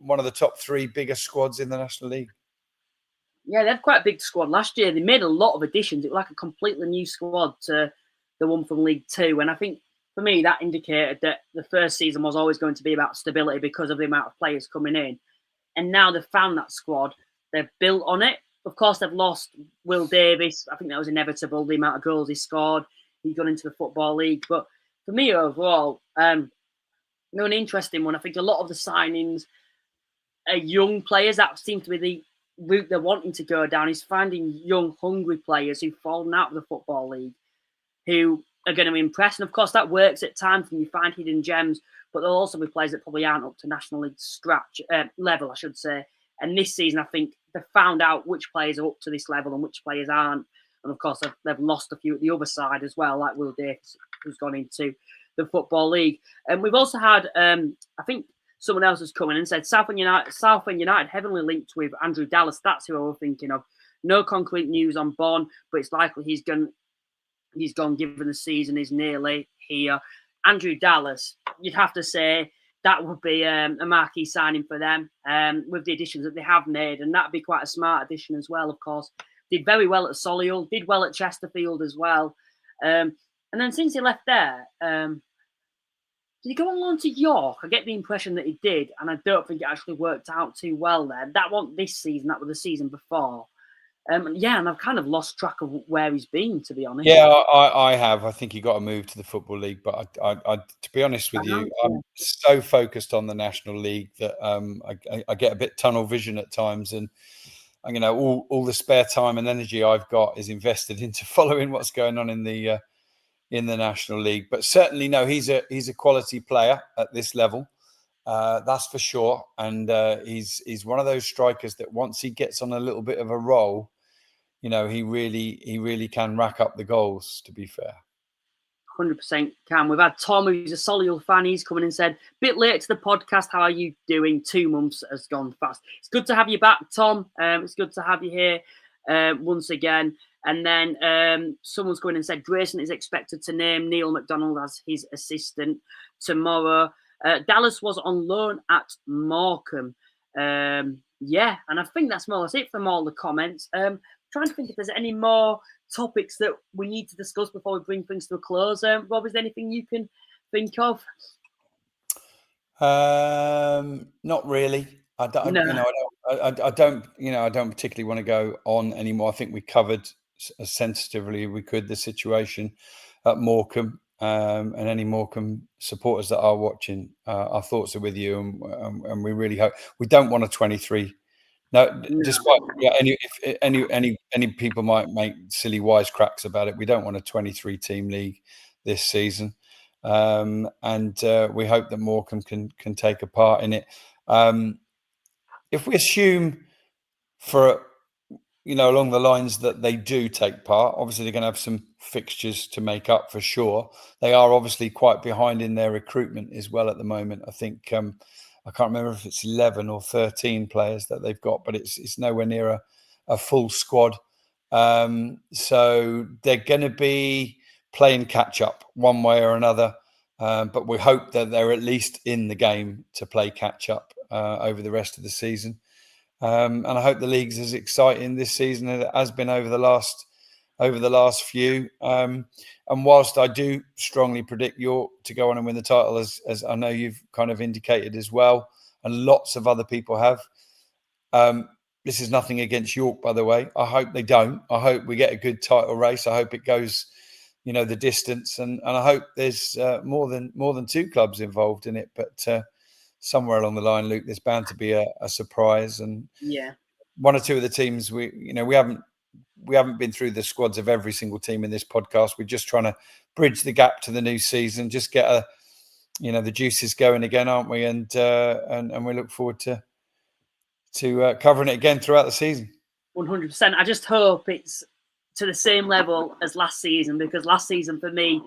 One of the top 3 biggest squads in the National League. Yeah, they had quite a big squad last year. They made a lot of additions. It was like a completely new squad to the one from League Two. And I think, for me, that indicated that the first season was always going to be about stability because of the amount of players coming in. And now they've found that squad. They've built on it. Of course, they've lost Will Davis. I think that was inevitable, the amount of goals he scored. He's gone into the Football League. But for me, overall, an interesting one. I think a lot of the signings are young players. That seems to be the route they're wanting to go down, is finding young, hungry players who've fallen out of the Football League who are going to impress. And, of course, that works at times when you find hidden gems, but there'll also be players that probably aren't up to National League level, I should say. And this season, I think they've found out which players are up to this level and which players aren't. And, of course, they've lost a few at the other side as well, like Will Davis, who's gone into the Football League. And we've also had, I think someone else has come in and said, Southend United heavily linked with Andrew Dallas. That's who I was thinking of. No concrete news on Bonn, but it's likely he's gone given the season is nearly here. Andrew Dallas, you'd have to say, that would be a marquee signing for them with the additions that they have made. And that'd be quite a smart addition as well, of course. Did very well at Solihull, did well at Chesterfield as well. And then since he left there, did he go on loan to York? I get the impression that he did, and I don't think it actually worked out too well there. That wasn't this season, that was the season before. And I've kind of lost track of where he's been, to be honest. Yeah, I have. I think he got a move to the Football League, but I to be honest with you, I'm so focused on the National League that I get a bit tunnel vision at times, and all the spare time and energy I've got is invested into following what's going on in the National League. But certainly, no, he's a quality player at this level. That's for sure, and he's one of those strikers that once he gets on a little bit of a roll, he really can rack up the goals, to be fair. 100% can. We've had Tom, who's a Solihull fan. He's coming and said, bit late to the podcast. How are you doing? 2 months has gone fast. It's good to have you back, Tom. It's good to have you here once again. And then someone's going and said, Grayson is expected to name Neil McDonald as his assistant tomorrow. Dallas was on loan at Morecambe. And I think that's more or less it from all the comments. Trying to think if there's any more topics that we need to discuss before we bring things to a close. Rob, is there anything you can think of? Not really. I don't particularly want to go on anymore. I think we covered as sensitively as we could the situation at Morecambe, and any Morecambe supporters that are watching. Our thoughts are with you, and we really hope we don't want a 23. No, despite any people might make silly wisecracks about it, we don't want a 23-team league this season, and we hope that Morecambe can take a part in it. If we assume for along the lines that they do take part, obviously they're going to have some fixtures to make up for sure. They are obviously quite behind in their recruitment as well at the moment. I think I can't remember if it's 11 or 13 players that they've got, but it's nowhere near a full squad. So they're going to be playing catch up one way or another. But we hope that they're at least in the game to play catch up over the rest of the season. And I hope the league's as exciting this season as it has been over the last few. And whilst I do strongly predict York to go on and win the title, as I know you've kind of indicated as well, and lots of other people have, this is nothing against York, by the way. I hope they don't. I hope we get a good title race. I hope it goes, the distance, and I hope there's more than two clubs involved in it. But somewhere along the line, Luke, there's bound to be a surprise, and one or two of the teams we haven't been through the squads of every single team in this podcast. We're just trying to bridge the gap to the new season, just get the juices going again, aren't we? And we look forward to covering it again throughout the season. 100%. I just hope it's to the same level as last season, because last season for me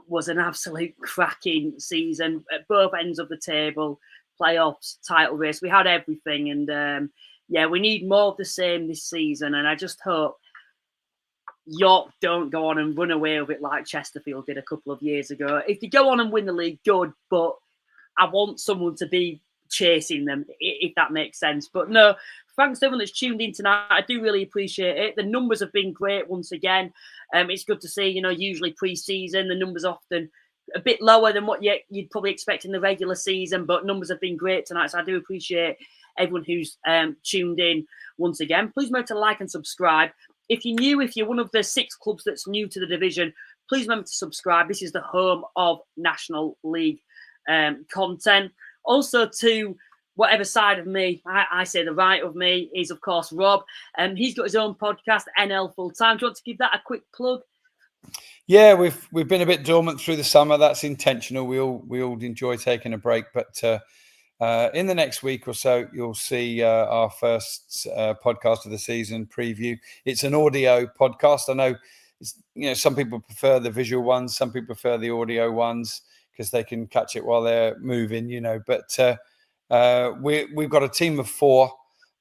was an absolute cracking season at both ends of the table, playoffs, title race. We had everything, and we need more of the same this season. And I just hope York don't go on and run away with it like Chesterfield did a couple of years ago. If you go on and win the league, good, but I want someone to be chasing them, if that makes sense. But no, thanks to everyone that's tuned in tonight. I do really appreciate it. The numbers have been great once again. It's good to see, usually pre-season, the numbers often a bit lower than what you'd probably expect in the regular season, but numbers have been great tonight. So I do appreciate everyone who's tuned in once again. Please remember to like and subscribe. If you're one of the 6 clubs that's new to the division, please remember to subscribe. This is the home of National League content. Also, to whatever side of me, I say the right of me, is, of course, Rob. He's got his own podcast, NL Full Time. Do you want to give that a quick plug? Yeah, we've been a bit dormant through the summer. That's intentional. We all enjoy taking a break, but in the next week or so, you'll see our first podcast of the season preview. It's an audio podcast. I know, some people prefer the visual ones, some people prefer the audio ones because they can catch it while they're moving, But we've got a team of 4.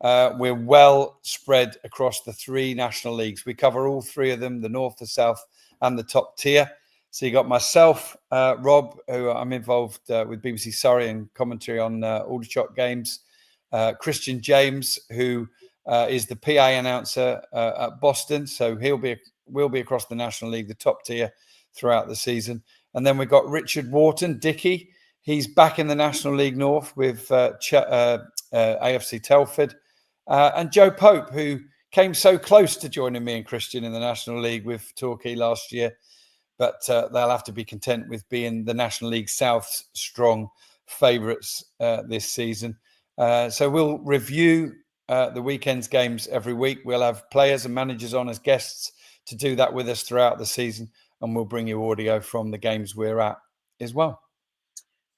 We're well spread across the 3 national leagues. We cover all 3 of them, the North, the South, and the top tier. So you got myself, Rob, who I'm involved with BBC Surrey and commentary on Aldershot games. Christian James, who is the PA announcer at Boston. So we'll be across the National League, the top tier, throughout the season. And then we've got Richard Wharton, Dickie. He's back in the National League North with AFC Telford. And Joe Pope, who came so close to joining me and Christian in the National League with Torquay last year. But they'll have to be content with being the National League South's strong favourites this season. So we'll review the weekend's games every week. We'll have players and managers on as guests to do that with us throughout the season. And we'll bring you audio from the games we're at as well.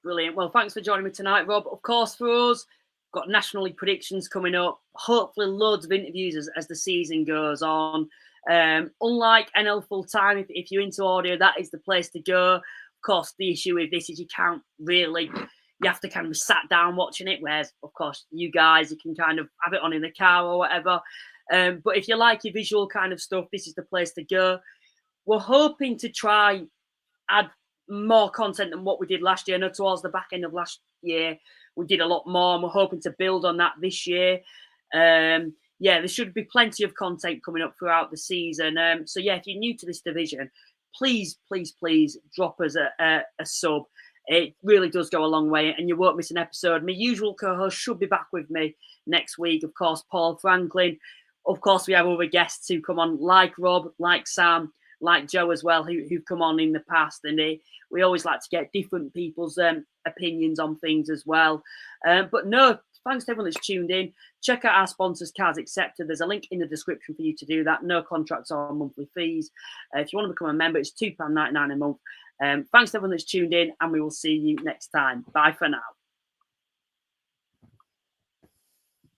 Brilliant. Well, thanks for joining me tonight, Rob. Of course, for us, got National League predictions coming up. Hopefully loads of interviews as the season goes on. Unlike NL Full Time, if you're into audio, that is the place to go. Of course, the issue with this is you have to kind of be sat down watching it, whereas, of course, you guys, you can kind of have it on in the car or whatever. But if you like your visual kind of stuff, this is the place to go. We're hoping to try add more content than what we did last year. I know towards the back end of last year, we did a lot more, and we're hoping to build on that this year. There should be plenty of content coming up throughout the season. If you're new to this division, please drop us a sub. It really does go a long way, and you won't miss an episode. My usual co-host should be back with me next week. Of course, Paul Franklin. Of course, we have other guests who come on, like Rob, like Sam, like Joe as well, who've come on in the past. And we always like to get different people's opinions on things as well. But no, thanks to everyone that's tuned in. Check out our sponsors, Cards Accepted. There's a link in the description for you to do that. No contracts or monthly fees. If you want to become a member, it's £2.99 a month. Thanks to everyone that's tuned in, and we will see you next time. Bye for now.